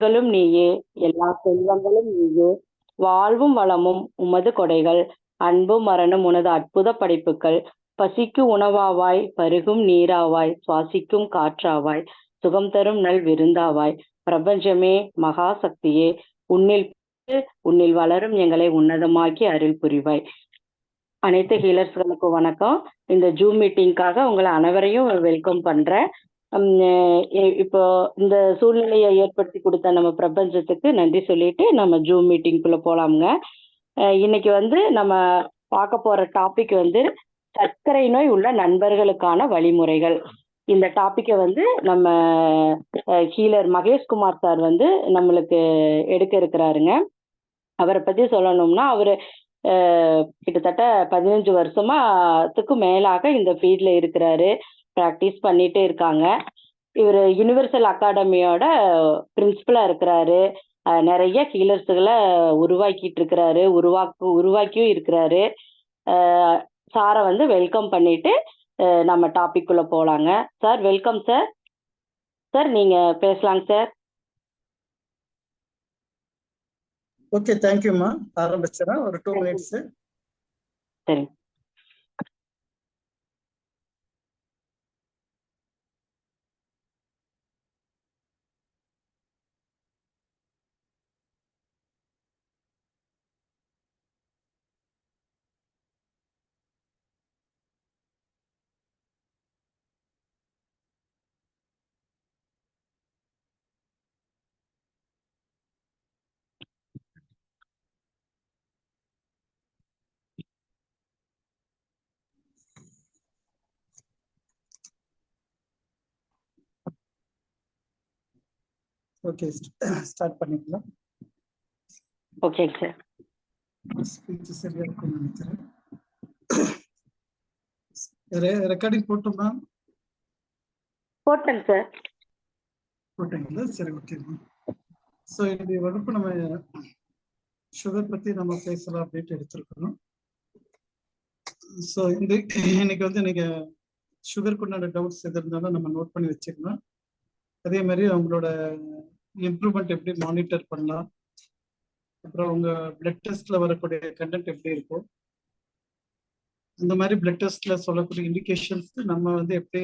களும் நீயே, எல்லா செல்வங்களும் நீயே, வாழ்வும் வளமும் உமது கொடைகள், அன்பும் மரணும் உனது அற்புத படைப்புக்கள், பசிக்கு உணவாவாய், பருகும் நீராவாய், சுவாசிக்கும் காற்றாவாய், சுகம் தரும் நல் விருந்தாவாய், பிரபஞ்சமே, மகா சக்தியே, உன்னில் உன்னில் வளரும் எங்களை உன்னதமாக்கி அருள் புரிவாய். அனைத்து ஹீலர்ஸ்களுக்கும் வணக்கம். இந்த ஜூம் மீட்டிங்காக உங்களை அனைவரையும் வெல்கம் பண்றேன். இப்போ இந்த சூழ்நிலையை ஏற்படுத்தி கொடுத்த நம்ம பிரபஞ்சத்துக்கு நன்றி சொல்லிட்டு நம்ம ஜூம் மீட்டிங்குள்ள போலாமுங்க. இன்னைக்கு நம்ம பார்க்க போற டாபிக் சர்க்கரை நோய் உள்ள நண்பர்களுக்கான வழிமுறைகள். இந்த டாபிக்கை நம்ம ஹீலர் மகேஷ்குமார் சார் நம்மளுக்கு எடுக்க இருக்கிறாருங்க. அவரை பத்தி சொல்லணும்னா அவரு கிட்டத்தட்ட 15 வருஷமாத்துக்கு மேலாக இந்த ஃபீல்ட்ல இருக்கிறாரு. ப்ராக்டிஸ் பண்ணிட்டே இருக்காங்க. இவர் யுனிவர்சல் அகாடமியோட பிரின்சிபலா இருக்கிறாரு. நிறைய ஹீலர்ஸுகளை உருவாக்கிட்டு இருக்கிறாரு, உருவாக்கியும் இருக்கிறாரு. சாரை வெல்கம் பண்ணிட்டு நம்ம டாபிக் உள்ள போலாங்க. Sir welcome sir. சார் நீங்க பேசலாங்க சார். ஓகே, தேங்க்யூம்மா. ஆரம்பிச்சிடறேன். ஒரு 2 minutes. சரி. ஓகே, ஸ்டார்ட் பண்ணிக்கலாம். ஓகேங்க சார். ஸ்பீச் சரியா இருக்கும்னு நினைக்கிறேன். ரெக்கார்டிங் போட்டோமா? போட்டேங்க சார். போட்டீங்களா? சரி, ஓகேம்மா. ஸோ இந்த வகுப்பு நம்ம சுகர் பத்தி நம்ம பேசலாம் அப்படின்ட்டு எடுத்துருக்கணும். ஸோ இன்னைக்கு நீங்க சுகருக்கு உண்டான டவுட்ஸ் எது இருந்தாலும் நம்ம நோட் பண்ணி வச்சுக்கலாம். அதே மாதிரி அவங்களோட இம்ப்ரூவ்மெண்ட் எப்படி மானிட்டர் பண்ணலாம், அப்புறம் உங்க பிளட் டெஸ்ட்ல வரக்கூடிய கண்டென்ட் எப்படி இருக்கும், அந்த மாதிரி பிளட் டெஸ்ட்ல சொல்லக்கூடிய இண்டிகேஷன்ஸ் நம்ம எப்படி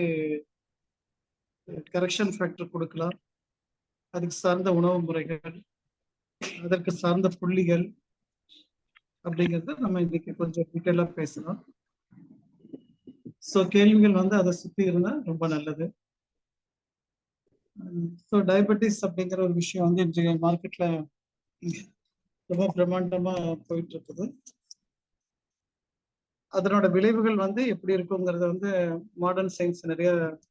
கரெக்ஷன் ஃபேக்டர் கொடுக்கலாம், அதுக்கு சார்ந்த உணவு முறைகள், அதற்கு சார்ந்த புள்ளிகள் அப்படிங்கிறத நம்ம இன்னைக்கு கொஞ்சம் டீட்டெயிலாக பேசலாம். ஸோ கேள்விகள் அதை சுற்றி இருந்தால் ரொம்ப நல்லது. ஸோ டயபெட்டிஸ் அப்படிங்கிற ஒரு விஷயம் இன்றைய மார்க்கெட்ல ரொம்ப பிரம்மாண்டமா போயிட்டு இருக்குது. அதனோட விளைவுகள் எப்படி இருக்குங்கிறத மாடர்ன் சயின்ஸ் நிறைய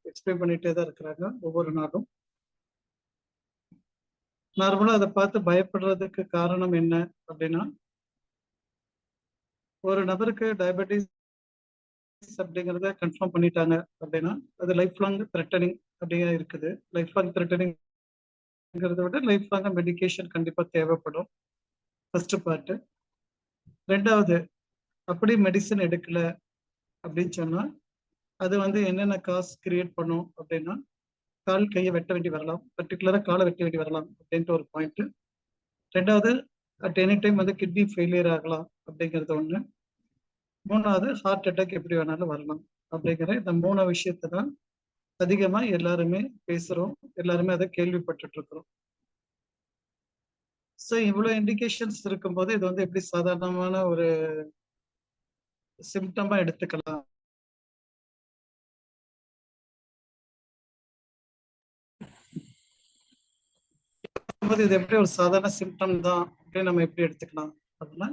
எக்ஸ்பிளைன் பண்ணிட்டே தான் இருக்கிறாங்க ஒவ்வொரு நாளும். நார்மலா அதை பார்த்து பயப்படுறதுக்கு காரணம் என்ன அப்படின்னா, ஒரு நபருக்கு டயபெட்டிஸ் அப்படிங்கிறத கன்ஃபார்ம் பண்ணிட்டாங்க அப்படின்னா அது லைஃப் லாங் த்ரெட்டனிங் அப்படியே இருக்குது. லைஃப் லாங் த்ரெட்டனிங்கிறத விட லைஃப் லாங் மெடிக்கேஷன் கண்டிப்பா தேவைப்படும். First part. ரெண்டாவது, அப்படி மெடிசன் எடுக்கல அப்படின்னு சொன்னா அது என்னென்ன காசு கிரியேட் பண்ணும் அப்படின்னா, கால் கையை வெட்ட வேண்டி வரலாம், பர்டிகுலரா காலை வெட்ட வேண்டி வரலாம் அப்படின்ட்டு ஒரு பாயிண்ட். ரெண்டாவது, at any time kidney failure ஆகலாம் அப்படிங்கிறது ஒண்ணு. மூணாவது, ஹார்ட் அட்டாக் எப்படி வேணாலும் வரலாம் அப்படிங்கிற இந்த 3 விஷயத்தை தான் அதிகமா எல்லாருமே பேசுறோம், எல்லாருமே அதை கேள்விப்பட்டுட்டு இருக்கிறோம். ஸோ இவ்வளவு இண்டிகேஷன்ஸ் இருக்கும்போது இது எப்படி சாதாரணமான ஒரு சிம்டமா எடுத்துக்கலாம். இது எப்படி ஒரு சாதாரண சிம்டம் தான் அப்படின்னு நம்ம எப்படி எடுத்துக்கலாம் அப்படின்னா,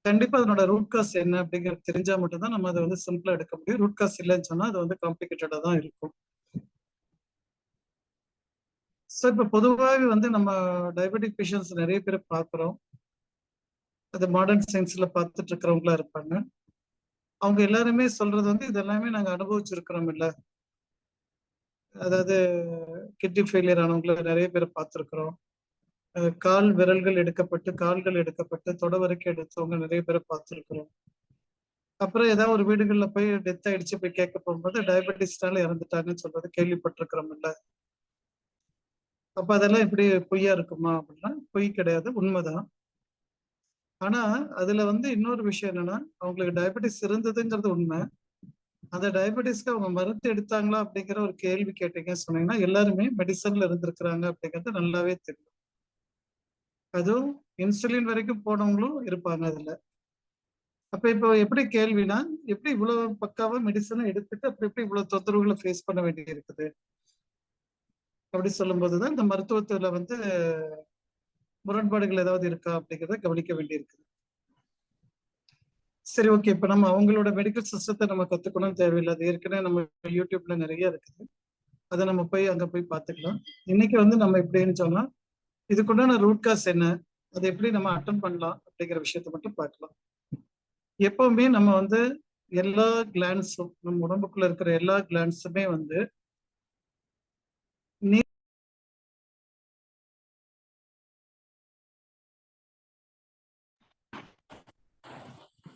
கண்டிப்பா அதனோட ரூட் காஸ் என்ன அப்படிங்கிறது தெரிஞ்சா மட்டும்தான் நம்ம அதை சிம்பிளா எடுக்க முடியும். ரூட் காஸ் இல்லைன்னு சொன்னா அது காம்ப்ளிகேட்டடா தான் இருக்கும். ஸோ இப்போ பொதுவாகவே நம்ம டயபெட்டிக் பேஷண்ட்ஸ் நிறைய பேர் பார்க்குறோம். அது மாடர்ன் சயின்ஸ்ல பார்த்துட்டு இருக்கிறவங்களா இருப்பாங்க. அவங்க எல்லாருமே சொல்றது இதெல்லாமே நாங்க அனுபவிச்சிருக்கிறோம் இல்ல. அதாவது கிட்னி ஃபெயிலியர் ஆனவங்களை நிறைய பேர் பார்த்துருக்குறோம். கால் விரல்கள் எடுக்கப்பட்டு, கால்கள் எடுக்கப்பட்டு, தொட வரைக்கும் எடுத்தவங்க நிறைய பேரை பார்த்துருக்குறோம். அப்புறம் ஏதாவது ஒரு வீடுகள்ல போய் டெத் ஆயிடுச்சு போய் கேட்க போகும்போது டயபெட்டிஸ்னால இறந்துட்டாங்கன்னு சொல்றது கேள்விப்பட்டிருக்கிறோம் இல்ல. அப்ப அதெல்லாம் எப்படி பொய்யா இருக்குமா அப்படின்னா பொய் கிடையாது, உண்மைதான். ஆனா அதுல வந்து இன்னொரு விஷயம் என்னன்னா, அவங்களுக்கு டயபெட்டிஸ் இருந்ததுங்கிறது உண்மை. அந்த டயபெட்டிஸ்க்கு அவங்க மருந்து எடுத்தாங்களா அப்படிங்கிற ஒரு கேள்வி கேட்டீங்க சொன்னீங்கன்னா, எல்லாருமே மெடிசன்ல இருந்திருக்கிறாங்க அப்படிங்கிறது நல்லாவே தெரியும். அதுவும் இன்சுலின் வரைக்கும் போனவங்களும் இருப்பாங்க அதுல. அப்ப இப்போ எப்படி கேள்வினா, எப்படி இவ்வளவு பக்காவா மெடிசனை எடுத்துட்டு அப்ப எப்படி இவ்வளவு தொந்தரவுகளை ஃபேஸ் பண்ண வேண்டி இருக்குது அப்படி சொல்லும் போதுதான் இந்த மருத்துவத்துல வந்து முரண்பாடுகள் ஏதாவது இருக்கா அப்படிங்கிறத கவனிக்க வேண்டியிருக்குது. சரி, ஓகே. இப்ப நம்ம அவங்களோட மெடிக்கல் சிஸ்டத்தை நம்ம கத்துக்கணும் தேவையில்லை. அது ஏற்கனவே நம்ம யூடியூப்ல நிறைய இருக்குது. அதை நம்ம போய் அங்க போய் பார்த்துக்கலாம். இன்னைக்கு வந்து நம்ம எப்படின்னு சொன்னா, இதுக்குண்டான ரூட் காஸ் என்ன, அதை எப்படி நம்ம அட்டன் பண்ணலாம் அப்படிங்கிற விஷயத்த மட்டும் பார்க்கலாம். எப்பவுமே நம்ம வந்து எல்லா கிளான்ஸும், நம்ம உடம்புக்குள்ள இருக்கிற எல்லா கிளான்ஸுமே வந்து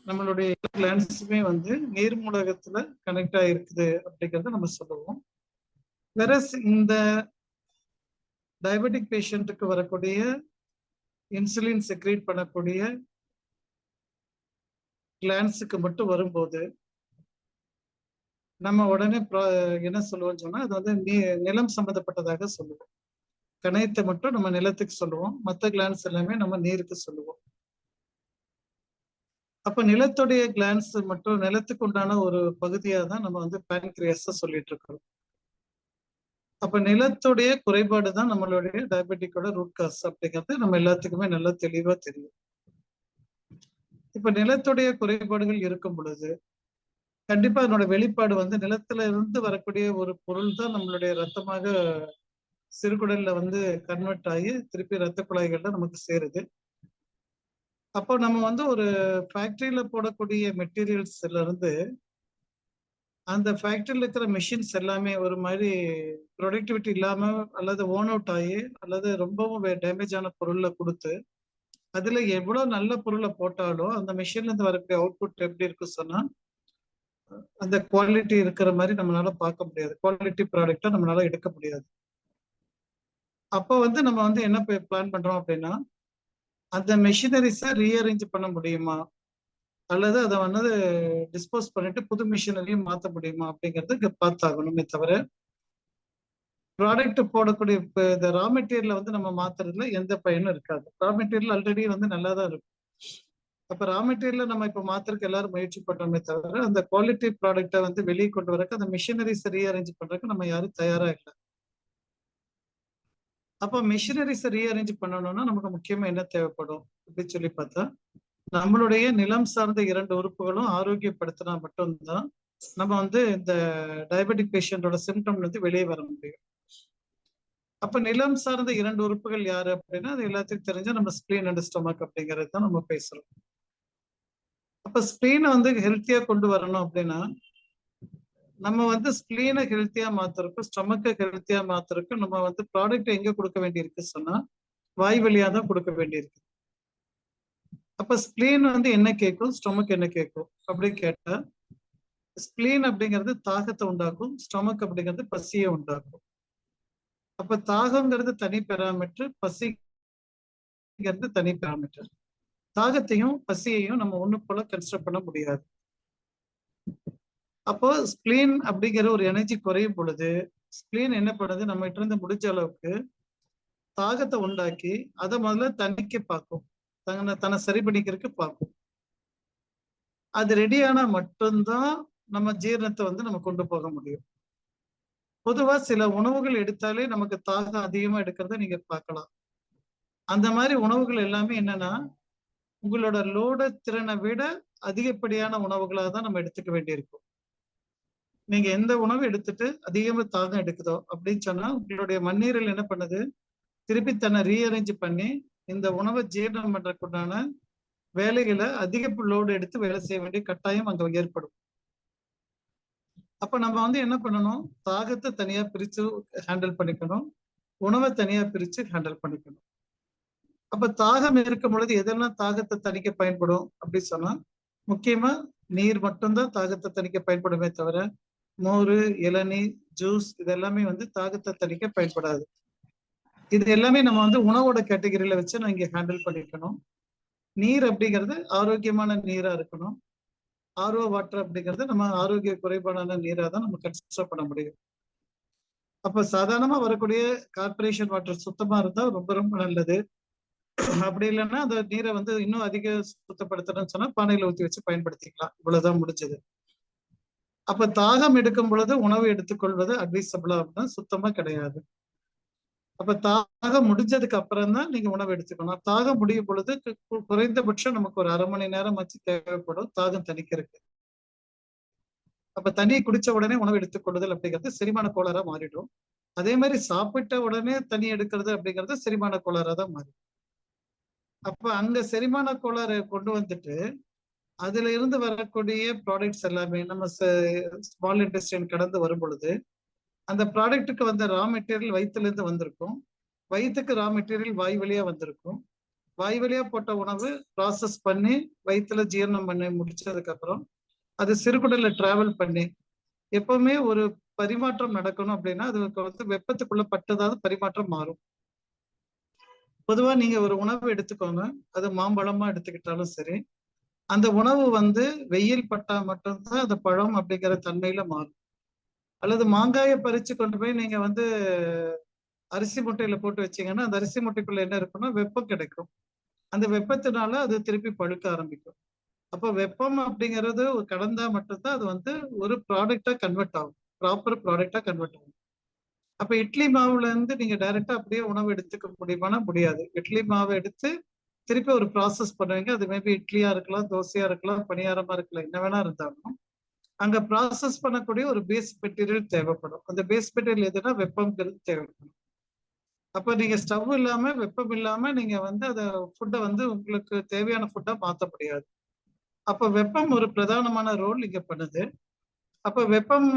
நம்மளுடைய கிளான்ஸுமே வந்து நீர்மூலகத்துல கனெக்ட் ஆகிருக்குது அப்படிங்கிறத நம்ம சொல்லுவோம். வேற இந்த டயபெட்டிக் பேஷண்ட்டுக்கு வரக்கூடிய இன்சுலின் செக்ரேட் பண்ணக்கூடிய கிளான்ஸுக்கு மட்டும் வரும்போது நம்ம உடனே என்ன சொல்லுவோம்னு சொன்னா, அது வந்து நிலம் சம்பந்தப்பட்டதாக சொல்லுவோம். கணையத்தை மட்டும் நம்ம நிலத்துக்கு சொல்லுவோம், மற்ற கிளான்ஸ் எல்லாமே நம்ம நீருக்கு சொல்லுவோம். அப்ப நிலத்துடைய கிளான்ஸ் மட்டும் நிலத்துக்கு உண்டான ஒரு பகுதியா தான் நம்ம வந்து பேன்கிரியாஸ சொல்லிட்டு இருக்கோம். அப்ப நிலத்துடைய குறைபாடு தான் நம்மளுடைய டயபெட்டிக்கோட ரூட் காஸ் அப்படிங்கிறது நம்ம எல்லாத்துக்குமே நல்லா தெளிவா தெரியும். இப்ப நிலத்துடைய குறைபாடுகள் இருக்கும் பொழுது கண்டிப்பா அதனோட வெளிப்பாடு வந்து நிலத்துல இருந்து வரக்கூடிய ஒரு பொருள் தான் நம்மளுடைய ரத்தமாக சிறுகுடல்ல வந்து கன்வெர்ட் ஆகி திருப்பி ரத்த குழாய்கள்ல நமக்கு சேருது. அப்போ நம்ம வந்து ஒரு ஃபேக்டரியில போடக்கூடிய மெட்டீரியல்ஸ்ல இருந்து அந்த ஃபேக்டரியில இருக்கிற மிஷின்ஸ் எல்லாமே ஒரு மாதிரி ப்ரொடக்டிவிட்டி இல்லாம அல்லது ஓன் அவுட் ஆகி அல்லது ரொம்பவும் டேமேஜ் ஆன பொருள்ல கொடுத்து அதுல எவ்வளவு நல்ல பொருளை போட்டாலும் அந்த மிஷின்ல இருந்து வரக்கூடிய அவுட்புட் எப்படி இருக்கு சொன்னா அந்த குவாலிட்டி இருக்கிற மாதிரி நம்மளால பார்க்க முடியாது. குவாலிட்டி ப்ராடக்டா நம்மளால எடுக்க முடியாது. அப்போ வந்து நம்ம வந்து என்ன பிளான் பண்றோம் அப்படின்னா, அந்த மெஷினரிஸை ரீஅரேஞ்ச் பண்ண முடியுமா அல்லது அதை வந்து டிஸ்போஸ் பண்ணிட்டு புது மிஷினரியும் மாற்ற முடியுமா அப்படிங்கிறது பார்த்தாகணுமே தவிர ப்ராடக்ட் போடக்கூடிய இந்த ரா மெட்டீரியல் வந்து நம்ம மாத்துறதுல எந்த பயனும் இருக்காது. ரா மெட்டீரியல் ஆல்ரெடி வந்து நல்லா தான் இருக்கும். அப்ப ரா மெட்டீரியல் நம்ம இப்ப மாத்திரக்கு எல்லாரும் முயற்சி பண்றோமே தவிர அந்த குவாலிட்டி ப்ராடக்டை வந்து வெளியே கொண்டு வரக்கு அந்த மிஷினரிஸ் ரீஅரேஞ்ச் பண்றதுக்கு நம்ம யாரும் தயாரா இல்லை. அப்போ மிஷினரிஸ் ரீஅரேஞ்ச் பண்ணணும்னா நமக்கு முக்கியமா என்ன தேவைப்படும் அப்படின்னு சொல்லி பார்த்தா, நம்மளுடைய நிலம் சார்ந்த 2 உறுப்புகளும் ஆரோக்கியப்படுத்தினா மட்டும்தான் நம்ம வந்து இந்த டயபெட்டிக் பேஷண்டோட சிம்டம்ல இருந்து வெளியே வர முடியும். அப்ப நிலம் சார்ந்த 2 உறுப்புகள் யாரு அப்படின்னா அது எல்லாத்துக்கும் தெரிஞ்ச நம்ம ஸ்பிளீன் அண்ட் ஸ்டொமக் அப்படிங்கிறது தான் நம்ம பேசுறோம். அப்ப ஸ்பிளீனை வந்து ஹெல்த்தியா கொண்டு வரணும் அப்படின்னா நம்ம வந்து ஸ்பிளீனை ஹெல்த்தியா மாத்துறதுக்கும் ஸ்டொமக்கை ஹெல்த்தியா மாத்துறதுக்கும் நம்ம வந்து ப்ராடக்ட் எங்க கொடுக்க வேண்டியிருக்கு சொன்னா வாய் வழியா தான் கொடுக்க வேண்டியிருக்கு. அப்ப ஸ்பிளீன் வந்து என்ன கேட்கும், ஸ்டொமக் என்ன கேட்கும் அப்படின்னு கேட்டா ஸ்பிளீன் அப்படிங்கிறது தாகத்தை உண்டாக்கும், ஸ்டொமக் அப்படிங்கிறது பசியை உண்டாக்கும். அப்ப தாகங்கிறது தனி பெராமீட்டர், பசிங்கிறது தனி பெராமீட்டர். தாகத்தையும் பசியையும் நம்ம ஒண்ணு போல கன்சிடர் பண்ண முடியாது. அப்போ ஸ்பிளீன் அப்படிங்கிற ஒரு எனர்ஜி குறையும் பொழுது ஸ்பிளீன் என்ன பண்ணுது, நம்ம கிட்ட இருந்து முடிஞ்ச அளவுக்கு தாகத்தை உண்டாக்கி அதை முதல்ல தணிக்க பார்க்கும், தன்னை சரி பண்ணிக்கிறதுக்கு பார்க்கும். அது ரெடியானா மட்டும்தான் நம்ம ஜீரணத்தை வந்து நம்ம கொண்டு போக முடியும். பொதுவா சில உணவுகள் எடுத்தாலே நமக்கு தாகம் அதிகமா எடுக்கிறத நீங்க பார்க்கலாம். அந்த மாதிரி உணவுகள் எல்லாமே என்னன்னா உங்களோட லோட திறனை விட அதிகப்படியான உணவுகளாக தான் நம்ம எடுத்துக்க வேண்டியிருக்கும். நீங்க எந்த உணவு எடுத்துட்டு அதிகமா தாகம் எடுக்குதோ அப்படின்னு சொன்னா உங்களுடைய மண்ணீரல் என்ன பண்ணுது, திருப்பி தன்னை ரீஅரேஞ்ச் பண்ணி இந்த உணவை ஜீரணம் பண்றதுக்குண்டான வேலைகளை அதிக லோடு எடுத்து வேலை செய்ய வேண்டிய கட்டாயம் அங்க ஏற்படும். அப்ப நம்ம வந்து என்ன பண்ணணும், தாகத்தை தனியா பிரிச்சு ஹேண்டில் பண்ணிக்கணும், உணவை தனியா பிரிச்சு ஹேண்டில் பண்ணிக்கணும். அப்ப தாகம் இருக்கும் பொழுது எதெல்லாம் தாகத்தை தணிக்க பயன்படும் அப்படின்னு சொன்னா முக்கியமா நீர் மட்டும்தான் தாகத்தை தணிக்க பயன்படுமே தவிர மோர், இளநீர், ஜூஸ் இதெல்லாமே வந்து தாகத்தை தணிக்க பயன்படாது. இது எல்லாமே நம்ம வந்து உணவோட கேட்டகரியில வச்சு நான் இங்க ஹேண்டில் பண்ணிக்கணும். நீர் அப்படிங்கிறது ஆரோக்கியமான நீரா இருக்கணும். ஆர்ஓ வாட்டர் அப்படிங்கிறது நம்ம ஆரோக்கிய குறைபாடான நீரா தான் நம்ம கன்சிடர் பண்ண முடியும். அப்ப சாதாரணமா வரக்கூடிய கார்பரேஷன் வாட்டர் சுத்தமா இருந்தா ரொம்ப ரொம்ப நல்லது. அப்படி இல்லைன்னா அந்த நீரை வந்து இன்னும் அதிக சுத்தப்படுத்தணும்னு சொன்னா பானையில ஊத்தி வச்சு பயன்படுத்திக்கலாம். இவ்வளவுதான் முடிஞ்சது. அப்ப தாகம் எடுக்கும் பொழுது உணவு எடுத்துக்கொள்வது அட்வைசபிளா அப்படின்னா சுத்தமா கிடையாது. அப்ப தாகம் முடிஞ்சதுக்கு அப்புறம் தான் நீங்க உணவு எடுத்துக்கணும். தாகம் முடியும் பொழுது குறைந்தபட்சம் நமக்கு ஒரு 1/2 மணி நேரம் ஆச்சு தேவைப்படும் தாகம் தணிக்கிறதுக்கு. அப்ப தண்ணியை குடிச்ச உடனே உணவு எடுத்துக்கொள்ளுதல் அப்படிங்கிறது செரிமான கோளாறா மாறிடும். அதே மாதிரி சாப்பிட்ட உடனே தண்ணி எடுக்கிறது அப்படிங்கிறது செரிமான கோளாறா தான் மாறிடும். அப்ப அங்க செரிமான கோளாறு கொண்டு வந்துட்டு அதுல இருந்து வரக்கூடிய ப்ராடக்ட்ஸ் எல்லாமே நம்ம ஸ்மால் இன்டெஸ்டைன் கடந்து வரும் பொழுது அந்த ப்ராடக்ட்டுக்கு வந்த ரா மெட்டீரியல் வயிற்றுல இருந்து வந்திருக்கும். வயிற்றுக்கு ரா மெட்டீரியல் வாய் வழியா வந்திருக்கும். வாய் வழியா போட்ட உணவு ப்ராசஸ் பண்ணி வயிற்றுல ஜீரணம் பண்ணி முடிச்சதுக்கு அப்புறம் அது சிறுகுடல்ல டிராவல் பண்ணி எப்பவுமே ஒரு பரிமாற்றம் நடக்கணும் அப்படின்னா அதுக்கு வந்து வெப்பத்துக்குள்ள பட்டதாவது பரிமாற்றம் மாறும். பொதுவா நீங்க ஒரு உணவு எடுத்துக்கோங்க, அது மாம்பழமா எடுத்துக்கிட்டாலும் சரி, அந்த உணவு வந்து வெயில் பட்டா மட்டும்தான் அந்த பழம் அப்படிங்கிற தன்மையில மாறும். அல்லது மாங்காயை பறிச்சு கொண்டு போய் நீங்க வந்து அரிசி மூட்டையில போட்டு வச்சீங்கன்னா அந்த அரிசி மூட்டைக்குள்ள என்ன இருக்குன்னா வெப்பம் கிடைக்கும். அந்த வெப்பத்தினால அது திருப்பி பழுக்க ஆரம்பிக்கும். அப்போ வெப்பம் அப்படிங்கிறது கடந்தா மட்டும்தான் அது வந்து ஒரு ப்ராடக்டா கன்வெர்ட் ஆகும். ப்ராப்பர் ப்ராடக்டா கன்வெர்ட் ஆகும். அப்ப இட்லி மாவுல இருந்து நீங்க டைரக்டா அப்படியே உணவு எடுத்துக்க முடியுமானா முடியாது. இட்லி மாவை எடுத்து திருப்பி ஒரு ப்ராசஸ் பண்ணுவீங்க. அது மேபி இட்லியா இருக்கலாம், தோசையா இருக்கலாம், பணியாரமா இருக்கலாம், என்ன வேணா இருந்தாலும் அங்க ப்ராசஸ் பண்ணக்கூடிய ஒரு பேஸ் மெட்டீரியல் தேவைப்படும். அந்த பேஸ் மெட்டீரியல் எதுனா வெப்பம்ங்கிறது தேவைப்படும். அப்ப நீங்க ஸ்டவ் இல்லாம வெப்பம் இல்லாம நீங்க வந்து அத ஃபுட்டை வந்து உங்களுக்கு தேவையான ஃபுட்டா மாத்த முடியாது. அப்ப வெப்பம் ஒரு பிரதானமான ரோல் இங்க பண்ணுது. அப்ப வெப்பம்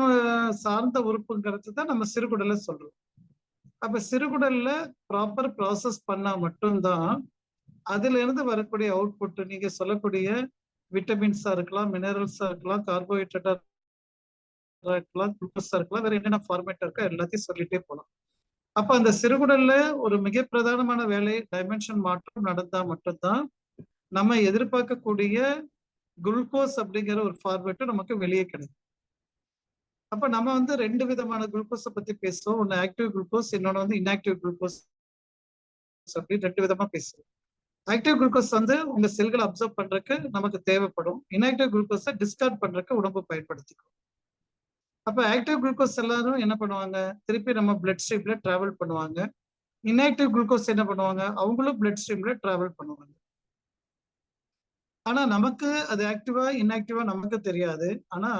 சார்ந்த உறுப்புங்கிறது தான் நம்ம சிறுகுடல்ல சொல்றோம். அப்ப சிறுகுடல்ல ப்ராப்பர் ப்ராசஸ் பண்ணா மட்டும்தான் அதுல இருந்து வரக்கூடிய அவுட்புட் நீங்க சொல்லக்கூடிய விட்டமின்ஸா இருக்கலாம், மினரல்ஸா இருக்கலாம், கார்போஹைட்ரேட்டா இருக்கலாம், குளுக்கோஸா இருக்கலாம், வேற என்னென்ன ஃபார்மேட் இருக்கோ எல்லாத்தையும் சொல்லிட்டே போகலாம். அப்ப அந்த சிறுகுடல்ல ஒரு மிக பிரதானமான வேலை டைமென்ஷன் மாற்றம் நடந்தா மட்டும்தான் நம்ம எதிர்பார்க்கக்கூடிய குளுக்கோஸ் அப்படிங்கிற ஒரு ஃபார்மேட்டும் நமக்கு வெளியே கிடைக்கும். அப்ப நம்ம வந்து 2 விதமான குளுக்கோஸை பத்தி பேசுவோம். ஒன்னு ஆக்டிவ் குளுக்கோஸ், இன்னொன்னு வந்து இன்ஆக்டிவ் குளுக்கோஸ் அப்படின்னு 2 விதமா பேசுவோம். ஆக்டிவ் குளுக்கோஸ் வந்து உங்க செல்களை அப்சர்வ் பண்றதுக்கு நமக்கு தேவைப்படும். இன்ஆக்டிவ் குளுக்கோஸை டிஸ்கார்ட் பண்றதுக்கு உடம்பு பயன்படுத்திக்கும். அப்ப ஆக்டிவ் குளுக்கோஸ் எல்லாரும் என்ன பண்ணுவாங்க, திருப்பி நம்ம பிளட் ஸ்ட்ரீம்ல டிராவல் பண்ணுவாங்க. இன்ஆக்டிவ் குளுக்கோஸ் என்ன பண்ணுவாங்க, அவங்களும் பிளட் ஸ்ட்ரீம்ல டிராவல் பண்ணுவாங்க. ஆனா நமக்கு அது ஆக்டிவா இன்ஆக்டிவா நமக்கு தெரியாது. ஆனா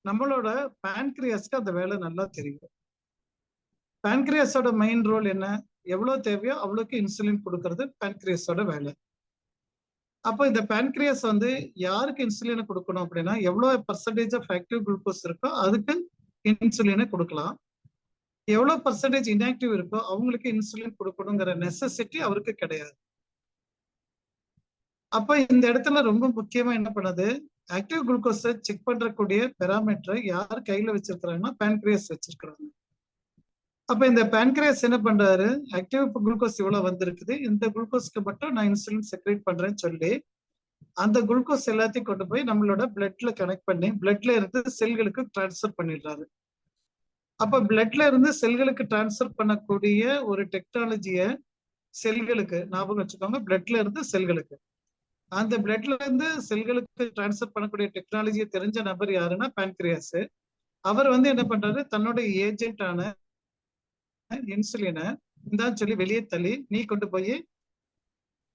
நம்மளோட பான்கிரியாஸ்க்கு அந்த வேலை நல்லா தெரியும். பான்கிரியாஸோட மெயின் ரோல் என்ன, எவ்வளவு தேவையோ அவ்வளவுக்கு இன்சுலின் கொடுக்கறது பான்கிரியாஸோட வேலை. அப்போ இந்த பான்கிரியாஸ் வந்து யாருக்கு இன்சுலினை கொடுக்கணும் அப்படின்னா எவ்வளவு பர்சன்டேஜ் ஆஃப் ஆக்டிவ் குளுக்கோஸ் இருக்கோ அதுக்கு இன்சுலினை கொடுக்கலாம். எவ்வளவு பர்சன்டேஜ் இன்ஆக்டிவ் இருக்கோ அவங்களுக்கு இன்சுலின் கொடுக்கணுங்கிற நெசசிட்டி அவருக்கு கிடையாது. அப்ப இந்த இடத்துல ரொம்ப முக்கியமா என்ன பண்ணுது, ஆக்டிவ் குளுக்கோஸை செக் பண்றக்கூடிய பெராமீட்டரை யார் கையில வச்சிருக்கிறாங்கன்னா பான்கிரியாஸ் வச்சிருக்கிறாங்க. அப்ப இந்த பான்கிரியாஸ் என்ன பண்றாரு, ஆக்டிவ் குளுக்கோஸ் இவ்வளவு வந்திருக்குது, இந்த குளுக்கோஸ்க்கு மட்டும் நான் இன்சுலின் செக்ரேட் பண்றேன்னு சொல்லி அந்த குளுக்கோஸ் எல்லாத்தையும் கொண்டு போய் நம்மளோட பிளட்ல கனெக்ட் பண்ணி பிளட்ல இருந்து செல்களுக்கு டிரான்ஸ்ஃபர் பண்ணிடுறாரு. அப்ப பிளட்ல இருந்து செல்களுக்கு டிரான்ஸ்ஃபர் பண்ணக்கூடிய ஒரு டெக்னாலஜிய செல்களுக்கு ஞாபகம் வச்சுக்கோங்க, பிளட்ல இருந்து செல்களுக்கு அந்த பிளட்ல இருந்து செல்களுக்கு டிரான்ஸ்ஃபர் பண்ணக்கூடிய டெக்னாலஜியை தெரிஞ்ச நபர் யாருன்னா பான்கிரியாஸ். அவர் வந்து என்ன பண்றாரு, தன்னோட ஏஜென்டான இன்சுலினை இந்தான்னு சொல்லி வெளியே தள்ளி நீ கொண்டு போய்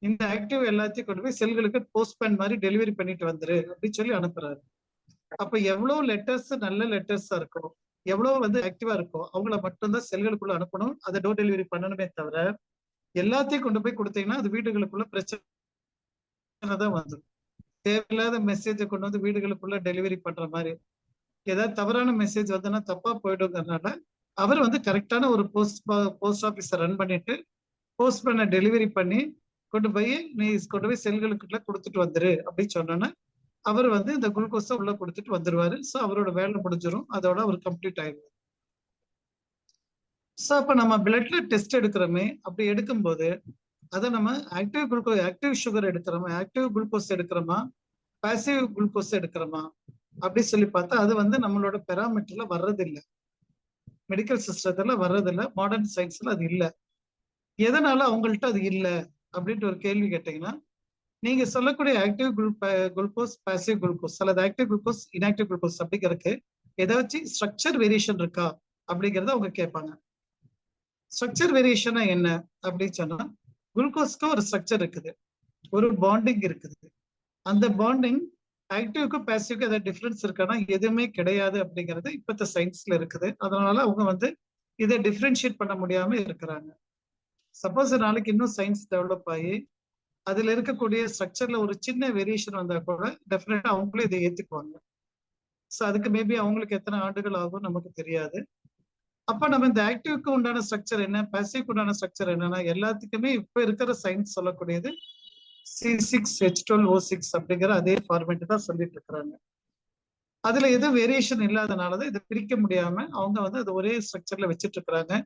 இந்த ஆக்டிவ் எல்லாத்தையும் கொண்டு போய் செல்களுக்கு போஸ்ட்மேன் மாதிரி டெலிவரி பண்ணிட்டு வந்துரு அப்படின்னு சொல்லி அனுப்புறாரு. அப்ப எவ்வளவு லெட்டர்ஸ் நல்ல லெட்டர்ஸா இருக்கும், எவ்வளவு வந்து ஆக்டிவா இருக்கும் அவங்கள மட்டும்தான் செல்களுக்குள்ள அனுப்பணும். அதை டோர் டெலிவரி பண்ணணுமே தவிர எல்லாத்தையும் கொண்டு போய் கொடுத்தீங்கன்னா அது வீடுகளுக்குள்ள பிரச்சனை தான் வந்துடும். தேவையில்லாத மெசேஜை கொண்டு வந்து வீடுகளுக்குள்ள டெலிவரி பண்ற மாதிரி ஏதாவது தவறான மெசேஜ் வந்ததுன்னா தப்பா போயிடுங்கிறதுனால அவர் வந்து கரெக்டான ஒரு போஸ்ட் ஆபீஸை ரன் பண்ணிட்டு போஸ்ட்மேனை டெலிவரி பண்ணி கொண்டு போய் நீ கொண்டு போய் செல்களுக்குள்ள கொடுத்துட்டு வந்துரு அப்படின்னு சொன்னோன்னா அவர் வந்து இந்த குளுக்கோஸை உள்ள கொடுத்துட்டு வந்துருவாரு. ஸோ அவரோட வேலை முடிஞ்சிடும், அதோட அவர் கம்ப்ளீட் ஆயிடுவார். ஸோ அப்ப நம்ம பிளட்ல டெஸ்ட் எடுக்கிறோமே, அப்படி எடுக்கும்போது அதை நம்ம ஆக்டிவ் சுகர் எடுக்கிறோமா, ஆக்டிவ் குளுக்கோஸ் எடுக்கிறோமா, பாசிவ் குளுக்கோஸ் எடுக்கிறோமா அப்படி சொல்லி பார்த்தா அது வந்து நம்மளோட பெராமீட்டர்ல வர்றதில்லை, மெடிக்கல் சிஸ்டத்துல வர்றதில்லை, மாடர்ன் சயின்ஸ்ல அது இல்லை. எதனால அவங்கள்ட்ட அது இல்லை அப்படின்ட்டு ஒரு கேள்வி கேட்டீங்கன்னா, நீங்க சொல்லக்கூடிய ஆக்டிவ் குளுக்கோஸ், பாசிவ் குளுக்கோஸ் அல்லது ஆக்டிவ் குளுக்கோஸ், இன்ஆக்டிவ் குளுக்கோஸ் அப்படிங்கிறதுக்கு ஏதாச்சும் ஸ்ட்ரக்சர் வேரியேஷன் இருக்கா அப்படிங்கறத அவங்க கேட்பாங்க. ஸ்ட்ரக்சர் வேரியேஷனா என்ன அப்படின்னு சொன்னா, குளுக்கோஸ்க்கு ஒரு ஸ்ட்ரக்சர் இருக்குது, ஒரு பாண்டிங் இருக்குது. அந்த பாண்டிங் ஆக்டிவ்க்கு பாசிவ்க்கு ஏதாவது டிஃபரன்ஸ் இருக்கானா எதுவுமே கிடையாது அப்படிங்கிறது இப்பத்த சயின்ஸ்ல இருக்குது. அதனால அவங்க வந்து இதை டிஃபரன்ஷியேட் பண்ண முடியாம இருக்கிறாங்க. சப்போஸ் நாளைக்கு இன்னும் சயின்ஸ் டெவலப் ஆகி அதுல இருக்கக்கூடிய ஸ்ட்ரக்சர்ல ஒரு சின்ன வேரியேஷன் வந்தா கூட டெஃபினட்டா அவங்களே இதை ஏத்துக்குவாங்க. ஸோ அதுக்கு மேபி அவங்களுக்கு எத்தனை ஆண்டுகள் ஆகும் நமக்கு தெரியாது. அப்ப நம்ம இந்த ஆக்டிவ்க்கு உண்டான ஸ்ட்ரக்சர் என்ன, பாசிவ்க்கு உண்டான ஸ்ட்ரக்சர் என்னன்னா, எல்லாத்துக்குமே இப்ப இருக்கிற சயின்ஸ் சொல்லக்கூடியது C6H12O6 அப்படிங்கிற அதே ஃபார்மேட் தான் சொல்லிட்டு இருக்கிறாங்க. அதுல எதுவும் வேரியேஷன் இல்லாதனாலதான் இதை பிரிக்க முடியாம அவங்க வந்து அது ஒரே ஸ்ட்ரக்சர்ல வச்சுட்டு இருக்கிறாங்க.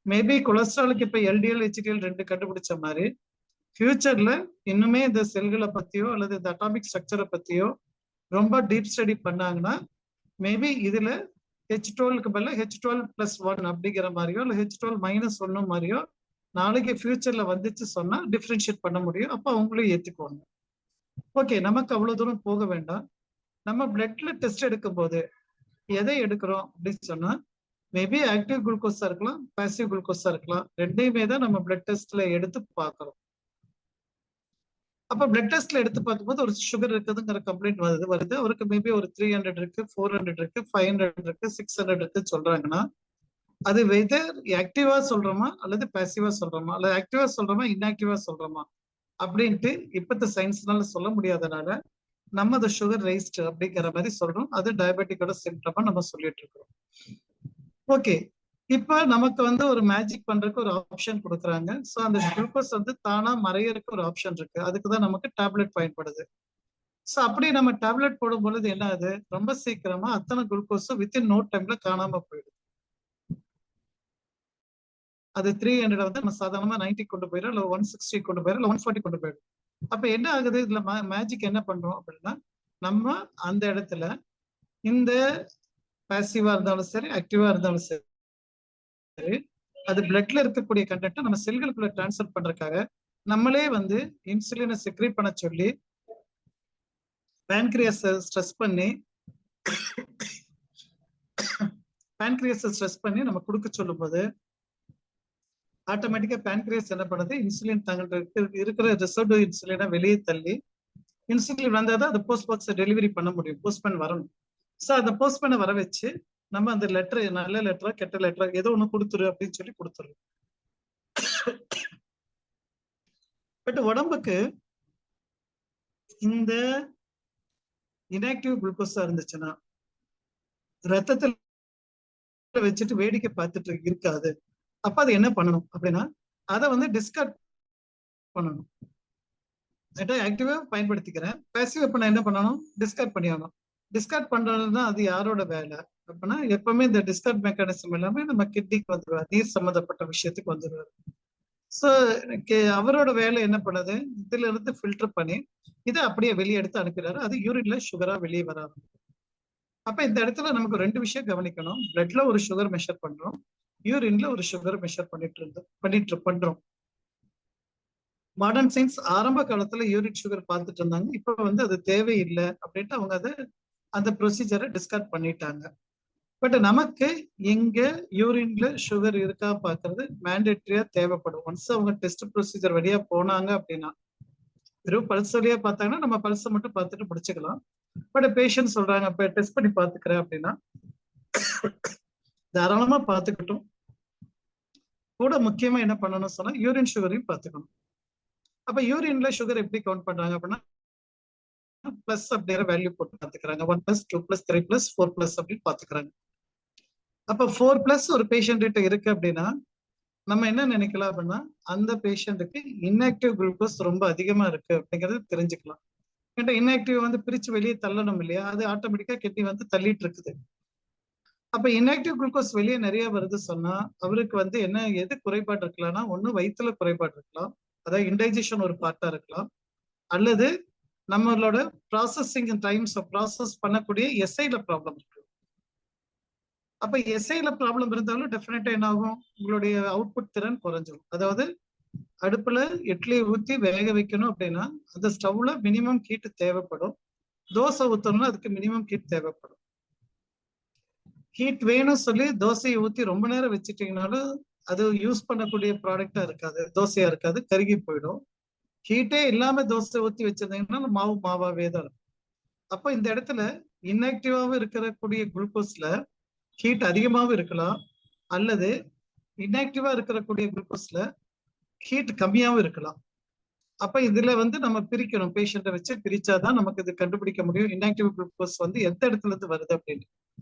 மேபி கொலஸ்ட்ராலுக்கு இப்ப LDL HDL 2 கண்டுபிடிச்ச மாதிரி ஃபியூச்சர்ல இன்னுமே இந்த செல்களை பத்தியோ அல்லது இந்த அட்டாமிக் ஸ்ட்ரக்சரை பத்தியோ ரொம்ப டீப் ஸ்டடி பண்ணாங்கன்னா மேபி இதுல H12க்கு பதிலா H12+1 அப்படிங்கிற மாதிரியோ இல்ல H12-1 மாதிரியோ நாளைக்கு ஃபியூச்சர்ல வந்துச்சு சொன்னா டிஃபரன்ஷியேட் பண்ண முடியும். அப்ப அவங்களும் ஏத்துக்குவாங்க. ஓகே, நமக்கு அவ்வளவு தூரம் போக வேண்டாம். நம்ம பிளட்ல டெஸ்ட் எடுக்கும் போது எதை எடுக்கிறோம் அப்படின்னு சொன்னா, மேபி ஆக்டிவ் குளுக்கோஸா இருக்கலாம், பாசிவ் குளுக்கோஸா இருக்கலாம், ரெண்டையுமே தான் நம்ம பிளட் டெஸ்ட்ல எடுத்து பார்க்கிறோம். அப்ப பிளட் டெஸ்ட்ல எடுத்து பார்க்கும்போது ஒரு சுகர் இருக்குதுங்கிற கம்ப்ளைண்ட் வருது. அவருக்கு மேபி ஒரு 300 இருக்கு, 400 இருக்கு, 500 இருக்கு, 600 இருக்குன்னு சொல்றாங்கன்னா, அது வெதர் ஆக்டிவா சொல்றோமா அல்லது பாசிவா சொல்றோமா, அல்லது ஆக்டிவா சொல்றோமா இன்ஆக்டிவா சொல்றோமா அப்படின்ட்டு இப்பத்த சயின்ஸ்னால சொல்ல முடியாதனால நம்ம அதை சுகர் ரைஸ்ட் அப்படிங்கிற மாதிரி சொல்றோம். அது டயபெட்டிக்கோட சிம்டமா நம்ம சொல்லிட்டு இருக்கிறோம். ஓகே, இப்ப நமக்கு வந்து ஒரு மேஜிக் பண்றதுக்கு ஒரு ஆப்ஷன் கொடுக்குறாங்க. ஸோ அந்த குளுக்கோஸ் வந்து தானா மறையறதுக்கு ஒரு ஆப்ஷன் இருக்கு. அதுக்குதான் நமக்கு டேப்லெட் பயன்படுது. ஸோ அப்படி நம்ம டேப்லெட் போடும் பொழுது என்ன ஆகுது, ரொம்ப சீக்கிரமா அத்தனை குளுக்கோஸும் வித்தின் நோ டைம்ல காணாம போயிடுது. அது 300 வந்து நம்ம சாதாரணமா 90 கொண்டு போயிடும், இல்ல 160 கொண்டு போயிடும், இல்ல 140 கொண்டு போயிடும். அப்ப என்ன ஆகுது, இதுல மேஜிக் என்ன பண்றோம் அப்படின்னா, நம்ம அந்த இடத்துல இந்த பாசிவா இருந்தாலும் சரி, ஆக்டிவா இருந்தாலும் சரி, அது பிளட்ல இருக்கக்கூடிய கண்டென்ட் நம்ம செல்களுக்குள்ள டிரான்ஸ்ஃபர் பண்றதுக்காக நம்மளே வந்து இன்சுலினை செக்ரேட் பண்ண சொல்லி பேன்கிரியாஸ் ஸ்ட்ரெஸ் பண்ணி நம்ம கொடுக்க சொல்லும் போது ஆட்டோமேட்டிக்கா பேன்கிரியாஸ் என்ன பண்ணுது, இன்சுலின் தங்களுக்கு இருக்கிற ரிசர்வ் இன்சுலினை வெளியே தள்ளி, இன்சுலின் வந்தாதான் அது போஸ்ட் பாக்ஸ் டெலிவரி பண்ண முடியும், போஸ்ட்மேன் வரணும். ஸோ அந்த போஸ்ட்மேனை வர வச்சு நம்ம அந்த லெட்டர் நல்ல லெட்டரா கெட்ட லெட்டரா ஏதோ ஒண்ணு கொடுத்துரு அப்படின்னு சொல்லி கொடுத்துரு. பட் உடம்புக்கு இந்த இன்ஆக்டிவ் குளுக்கோஸா இருந்துச்சுன்னா ரத்தத்தில் வச்சுட்டு வேடிக்கை பார்த்துட்டு இருக்காது. அப்ப அது என்ன பண்ணணும் அப்படின்னா, அதை வந்து டிஸ்கார்ட் பண்ணணும். ஆக்டிவா பயன்படுத்திக்கிறேன், பாசிவ் அப்ப நான் என்ன பண்ணணும், டிஸ்கார்ட் பண்ணிடணும். டிஸ்கார்ட் பண்றதுன்னா அது யாரோட வேலை அப்படின்னா, எப்பவுமே இந்த டிஸ்கார்ட் மெக்கானிசம் எல்லாமே நம்ம கிட்னிக்கு வந்துடுவார், நீர் சம்பந்தப்பட்ட விஷயத்துக்கு வந்துடுவார். ஸோ அவரோட வேலை என்ன பண்ணுது, இதுல இருந்து ஃபில்டர் பண்ணி இதை அப்படியே வெளியே எடுத்து அனுப்பிடுறாரு. அது யூரின்ல சுகரா வெளியே வராது. அப்ப இந்த இடத்துல நமக்கு 2 விஷயம் கவனிக்கணும். பிளட்ல ஒரு சுகர் மெஷர் பண்றோம், யூரின்ல ஒரு சுகர் மெஷர் பண்றோம். மாடர்ன் சயின்ஸ் ஆரம்ப காலத்துல யூரின் சுகர் பார்த்துட்டு இருந்தாங்க. இப்ப வந்து அது தேவையில்லை அப்படின்ட்டு அவங்க அதை அந்த ப்ரொசீஜரை டிஸ்கார்ட் பண்ணிட்டாங்க. பட் நமக்கு எங்க யூரின்ல சுகர் இருக்கா பாக்குறது மேண்டேட்டரியா தேவைப்படும். ஒன்ஸ் அவங்க டெஸ்ட் ப்ரொசீஜர் வழியா போனாங்க அப்படின்னா, வெறும் பல்ஸ் வழியா பார்த்தாங்கன்னா நம்ம பல்ஸை மட்டும் பார்த்துட்டு முடிச்சுக்கலாம். பட் பேஷண்ட் சொல்றாங்க இப்ப டெஸ்ட் பண்ணி பாத்துக்கிறேன் அப்படின்னா தாராளமா பார்த்துக்கிட்டும். கூட முக்கியமா என்ன பண்ணணும் சொன்னா யூரின் சுகரையும் பார்த்துக்கணும். அப்ப யூரின்ல சுகர் எப்படி கவுண்ட் பண்றாங்க அப்படின்னா, பிளஸ் அப்படிங்கிற வேல்யூ போட்டு பார்த்துக்கிறாங்க. 1+, 2+, 3+, 4+ அப்படின்னு பார்த்துக்கிறாங்க. அப்ப 4+ ஒரு பேஷண்ட் கிட்ட இருக்கு அப்படின்னா நம்ம என்ன நினைக்கலாம் அப்படின்னா, அந்த பேஷண்ட்டுக்கு இன்ஆக்டிவ் குளுக்கோஸ் ரொம்ப அதிகமா இருக்கு அப்படிங்கறது தெரிஞ்சுக்கலாம். ஏன்னா இன்ஆக்டிவ் வந்து பிரிச்சு வெளியே தள்ளணும் இல்லையா, அது ஆட்டோமேட்டிக்கா கிட்னி வந்து தள்ளிட்டு இருக்குது. அப்ப இன்ஆக்டிவ் குளுக்கோஸ் வெளியே நிறைய வருது சொன்னா அவருக்கு வந்து என்ன எது குறைபாடு இருக்கலாம்னா, ஒண்ணு வயிற்றுல குறைபாடு இருக்கலாம், அதாவது இன்டைஜஷன் ஒரு பார்ட்டா இருக்கலாம், அல்லது நம்மளோட ப்ராசஸிங் டைம்ஸ் ப்ராசஸ் பண்ணக்கூடிய எஸ்ஐல ப்ராப்ளம் இருக்கு. அப்ப எஸ்ஐல ப்ராப்ளம் இருந்தாலும் டெஃபினட்டா என்ன ஆகும், உங்களுடைய அவுட்புட் திறன் குறைஞ்சிரும். அதாவது அடுப்புல இட்லியை ஊத்தி வேக வைக்கணும் அப்படின்னா அந்த ஸ்டவ்ல மினிமம் ஹீட் தேவைப்படும். தோசை ஊத்தணும்னா அதுக்கு மினிமம் ஹீட் தேவைப்படும். ஹீட் வேணும் சொல்லி தோசையை ஊத்தி ரொம்ப நேரம் வச்சுட்டீங்கனாலும் அது யூஸ் பண்ணக்கூடிய ப்ராடக்டா இருக்காது, தோசையா இருக்காது, கருகி போயிடும். ஹீட்டே இல்லாம தோசை ஊத்தி வச்சிருந்தீங்கன்னா மாவு மாவாவே தான் இருக்கும். அப்போ இந்த இடத்துல இன்ஆக்டிவாவும் இருக்கக்கூடிய குளுக்கோஸ்ல ஹீட் அதிகமாகவும் இருக்கலாம், அல்லது இன்ஆக்டிவா இருக்கக்கூடிய குளுக்கோஸ்ல ஹீட் கம்மியாகவும் இருக்கலாம். அப்ப இதுல வந்து நம்ம பிரிக்கணும், பேஷண்ட்டை வச்சு பிரிச்சாதான் நமக்கு இது கண்டுபிடிக்க முடியும் இன்ஆக்டிவ் குளுக்கோஸ் வந்து எந்த இடத்துல இருந்து வருது அப்படின்னு.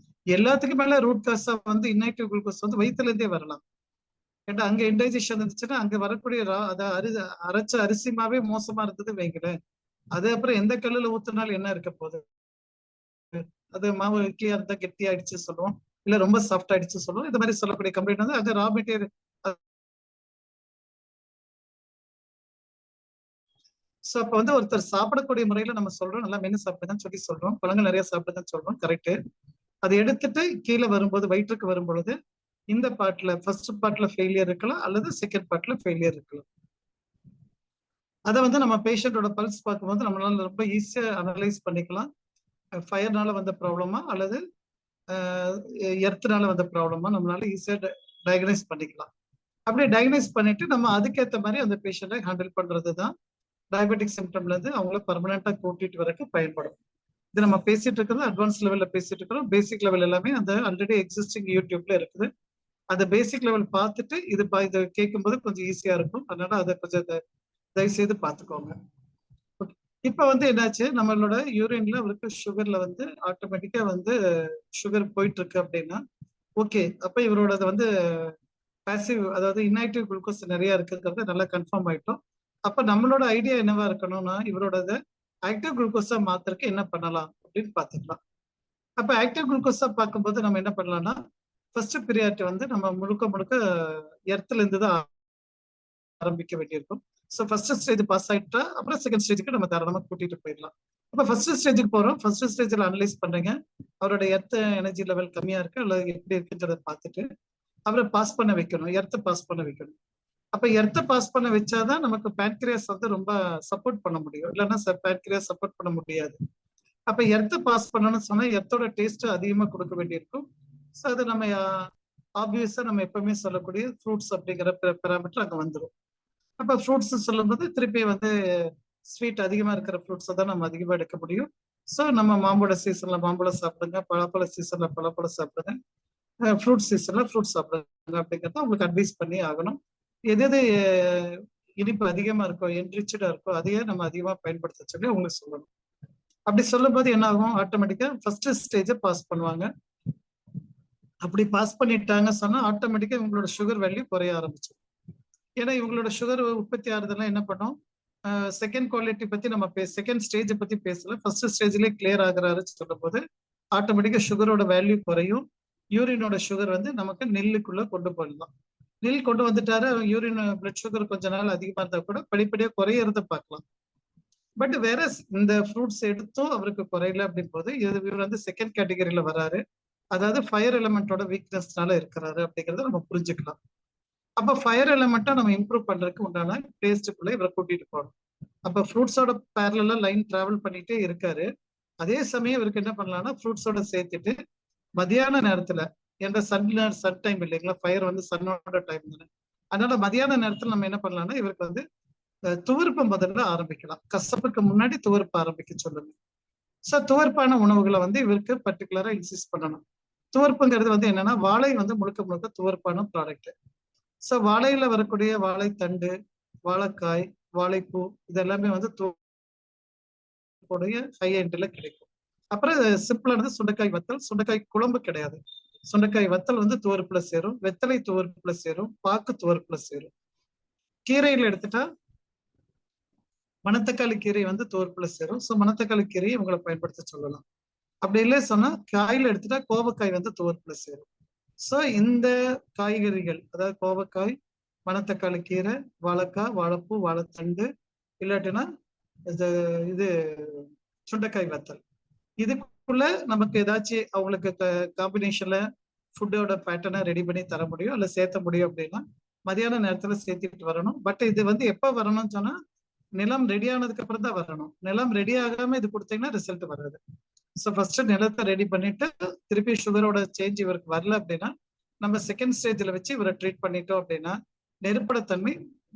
எல்லாத்துக்கும் மேல ரூட் காஸா வந்து இன்ஆக்டிவ் குளுக்கோஸ் வந்து வயிற்றுல இருந்தே வரலாம். ஏன்னா அங்க இன்டைஜஷன் இருந்துச்சுன்னா அங்க வரக்கூடிய அரைச்ச அரிசி மாவே மோசமா இருந்தது வைங்களேன், அது அப்புறம் எந்த கல்லுல ஊத்துனாலும் என்ன இருக்க போகுது, அது மாவு இட்லியா இருந்தா கெட்டி ஆயிடுச்சு சொல்லுவோம், இல்ல ரொம்ப சாஃப்ட் ஆயிடுச்சு சொல்லுவோம். இந்த மாதிரி சொல்லக்கூடிய கம்ப்ளைண்ட் வந்து அங்க ரா மெட்டீரியல். சோ அப்ப வந்து ஒருத்தர் சாப்பிடக்கூடிய முறையில நம்ம சொல்றோம், நல்லா மென்னு சாப்பிடுங்கன்னு சொல்லி சொல்றோம், பழங்கள் நிறைய சாப்பிடுங்கன்னு சொல்றோம், கரெக்ட். அதை எடுத்துட்டு கீழே வரும்போது வயிற்றுக்கு வரும்பொழுது இந்த பார்ட்ல ஃபர்ஸ்ட் பார்ட்ல ஃபெயிலியர் இருக்கலாம், அல்லது செகண்ட் பார்ட்ல ஃபெயிலியர் இருக்கலாம். அதை வந்து நம்ம பேஷண்டோட பல்ஸ் பார்க்கும்போது நம்மளால ரொம்ப ஈஸியா அனலைஸ் பண்ணிக்கலாம். ஃபயர்னால வந்த ப்ராப்ளமா அல்லது எர்த்னால வந்த ப்ராப்ளமா நம்மளால ஈஸியா டயக்னைஸ் பண்ணிக்கலாம். அப்படியே டயக்னைஸ் பண்ணிட்டு நம்ம அதுக்கேற்ற மாதிரி அந்த பேஷண்ட்டை ஹேண்டில் பண்றது தான் டயபெட்டிக் சிம்டம்ல இருந்து அவங்கள பர்மனண்டா கூட்டிட்டு வரக்கு பயன்படும். இது நம்ம பேசிட்டு இருக்கிறது அட்வான்ஸ் லெவல்ல பேசிட்டு இருக்கிறோம். பேசிக் லெவல் எல்லாமே அந்த ஆல்ரெடி எக்ஸிஸ்டிங் யூடியூப்ல இருக்குது. அந்த பேசிக் லெவல் பார்த்துட்டு இது கேட்கும்போது கொஞ்சம் ஈஸியா இருக்கும். அதனால அதை கொஞ்சம் தயவு செய்து பார்த்துக்கோங்க. இப்ப வந்து என்னாச்சு, நம்மளோட யூரின்ல அவருக்கு சுகர்ல வந்து ஆட்டோமேட்டிக்கா வந்து சுகர் போயிட்டு இருக்கு அப்படின்னா ஓகே, அப்ப இவரோட வந்து பாசிவ் அதாவது இன்ஆக்டிவ் குளுக்கோஸ் நிறைய இருக்குங்கிறது நல்லா கன்ஃபார்ம் ஆயிட்டோம். அப்ப நம்மளோட ஐடியா என்னவா இருக்கணும்னா இவரோட ஆக்டிவ் குளுக்கோஸா மாத்திரக்கு என்ன பண்ணலாம் அப்படின்னு பாத்துக்கலாம். அப்ப ஆக்டிவ் குளுக்கோஸா பார்க்கும்போது நம்ம என்ன பண்ணலாம்னா ஃபர்ஸ்ட் பீரியாரிட்டி வந்து நம்ம முழுக்க முழுக்க எர்த்ல இருந்து தான் ஆரம்பிக்க வேண்டியிருக்கும். ஸோ ஃபர்ஸ்ட் ஸ்டேஜ் பாஸ் ஆயிட்டா அப்புறம் செகண்ட் ஸ்டேஜுக்கு நம்ம தாராளமா கூட்டிட்டு போயிடலாம். அப்ப ஃபர்ஸ்ட் ஸ்டேஜுக்கு போறோம். ஃபர்ஸ்ட் ஸ்டேஜ்ல அனலைஸ் பண்றீங்க, அவரோட எர்த் எனர்ஜி லெவல் கம்மியா இருக்கு அல்லது எப்படி இருக்குன்றத பார்த்துட்டு அவரை பாஸ் பண்ண வைக்கணும், எர்த்தை பாஸ் பண்ண வைக்கணும். அப்ப எர்த்தை பாஸ் பண்ண வச்சாதான் நமக்கு பேன்கிரியாஸ் வந்து ரொம்ப சப்போர்ட் பண்ண முடியும், இல்லைன்னா பேன்கிரியாஸ் சப்போர்ட் பண்ண முடியாது. அப்ப எர்த்தை பாஸ் பண்ணணும்னு சொன்னா எர்த்தோட டேஸ்ட் அதிகமா கொடுக்க வேண்டியிருக்கும். ஸோ அது நம்ம ஆப்வியஸா நம்ம எப்பவுமே சொல்லக்கூடிய ஃப்ரூட்ஸ் அப்படிங்கிற பேராமீட்டர் அங்க வந்துடும். அப்ப ஃப்ரூட்ஸ் சொல்லும்போது திருப்பி வந்து ஸ்வீட் அதிகமா இருக்கிற ஃப்ரூட்ஸை தான் நம்ம அதிகமா எடுக்க முடியும். ஸோ நம்ம மாம்பழ சீசன்ல மாம்பழம் சாப்பிடுங்க, பழப்பழ சீசன்ல பழப்பழம் சாப்பிடுங்க, ஃப்ரூட் சீசன்ல ஃப்ரூட் சாப்பிடுங்க அப்படிங்கிறத உங்களுக்கு அட்வைஸ் பண்ணி ஆகணும். எது எது இனிப்பு அதிகமா இருக்கோ என்ரிச்சடா இருக்கோ அதையே நம்ம அதிகமா பயன்படுத்த சொல்லி உங்களுக்கு சொல்லணும். அப்படி சொல்லும் போது என்ன ஆகும், ஆட்டோமேட்டிக்கா ஃபர்ஸ்ட் ஸ்டேஜை பாஸ் பண்ணுவாங்க. அப்படி பாஸ் பண்ணிட்டாங்க சொன்னா ஆட்டோமேட்டிக்கா இவங்களோட சுகர் வேல்யூ குறைய ஆரம்பிச்சிடும். ஏன்னா இவங்களோட சுகர் உற்பத்தி ஆகுறதெல்லாம் என்ன பண்ணும், செகண்ட் குவாலிட்டி பத்தி நம்ம செகண்ட் ஸ்டேஜை பத்தி பேசல, ஃபர்ஸ்ட் ஸ்டேஜ்லயே கிளியர் ஆகுறாரு சொல்லும் போது ஆட்டோமேட்டிக்கா சுகரோட வேல்யூ குறையும். யூரினோட சுகர் வந்து நமக்கு நெல்லுக்குள்ள கொண்டு போயிடலாம். நெல் கொண்டு வந்துட்டாரு, யூரின் பிளட் சுகர் கொஞ்ச நாள் அதிகமா இருந்தா கூட படிப்படியா குறையறத பார்க்கலாம். பட் வேற இந்த ஃப்ரூட்ஸ் எடுத்தும் அவருக்கு குறையல அப்படின் போது இவர் வந்து செகண்ட் கேட்டகரியில வராரு, அதாவது ஃபயர் எலிமெண்டோட வீக்னஸ்னால இருக்கிறாரு அப்படிங்கறத நம்ம புரிஞ்சுக்கலாம். அப்ப ஃபயர் எலிமெண்ட்டை நம்ம இம்ப்ரூவ் பண்றதுக்கு உண்டான டேஸ்ட்டுக்குள்ள இவரை கூட்டிட்டு போகணும். அப்ப ஃப்ரூட்ஸோட பேரலா லைன் டிராவல் பண்ணிட்டே இருக்காரு. அதே சமயம் இவருக்கு என்ன பண்ணலாம்னா ஃப்ரூட்ஸோட சேர்த்துட்டு மதியான நேரத்துல, என்ற சன் டைம் இல்லைங்களா, ஃபயர் வந்து சன்னோட டைம் தானே, அதனால மதியான நேரத்துல நம்ம என்ன பண்ணலாம்னா இவருக்கு வந்து துவர்ப்பு முதல்ல ஆரம்பிக்கலாம். கசப்புக்கு முன்னாடி துவர்ப்பு ஆரம்பிக்க சொல்லுங்க. ஸோ துவர்ப்பான உணவுகளை வந்து இவருக்கு பர்டிகுலரா இன்சிஸ்ட் பண்ணணும். துவர்ப்புங்கிறது வந்து என்னன்னா வாழை வந்து முழுக்க முழுக்க துவர்ப்பான ப்ராடக்ட். ஸோ வாழையில வரக்கூடிய வாழைத்தண்டு, வாழைக்காய், வாழைப்பூ இதெல்லாமே வந்து ஹை எண்ட்ல கிடைக்கும். அப்புறம் சிம்பிளானது சுண்டைக்காய் வத்தல். சுண்டைக்காய் குழம்பு கிடையாது, சுண்டைக்காய் வத்தல் வந்து துவர்ப்புல சேரும், வெத்தலை துவர்ப்புல சேரும், பாக்கு துவர்ப்புல சேரும். கீரையில எடுத்துட்டா மணத்தக்காளி கீரை வந்து துவர்ப்புல சேரும். ஸோ மணத்தக்காளி கீரையை இவங்களை பயன்படுத்த சொல்லலாம். அப்படி இல்லை சொன்னா காயில எடுத்துட்டா கோவக்காய் வந்து துவர்ப்புல சேரும். ஸோ இந்த காய்கறிகள், அதாவது கோவக்காய், மணத்தக்காளி கீரை, வாழைக்காய், வாழைப்பூ, வாழைத்தண்டு, இல்லாட்டினா இது சுண்டைக்காய் வத்தல், இதுக்குள்ள நமக்கு ஏதாச்சும் அவங்களுக்கு காம்பினேஷன்ல ஃபுட்டோட பேட்டர்னை ரெடி பண்ணி தர முடியும், அல்ல சேர்த்த முடியும் அப்படின்னா மதியான நேரத்துல சேர்த்துட்டு வரணும். பட் இது வந்து எப்ப வரணும்னு சொன்னா நிலம் ரெடி ஆனதுக்கு அப்புறம் தான் வரணும். நிலம் ரெடி ஆகாம இது கொடுத்தீங்கன்னா ரிசல்ட் வராது. ஸோ ஃபர்ஸ்ட் நிலத்தை ரெடி பண்ணிட்டு திருப்பி சுகரோட சேஞ்ச் இவருக்கு வரல அப்படின்னா நம்ம செகண்ட் ஸ்டேஜ்ல வச்சு இவரை ட்ரீட் பண்ணிட்டோம் அப்படின்னா நெருப்படத்தன்மை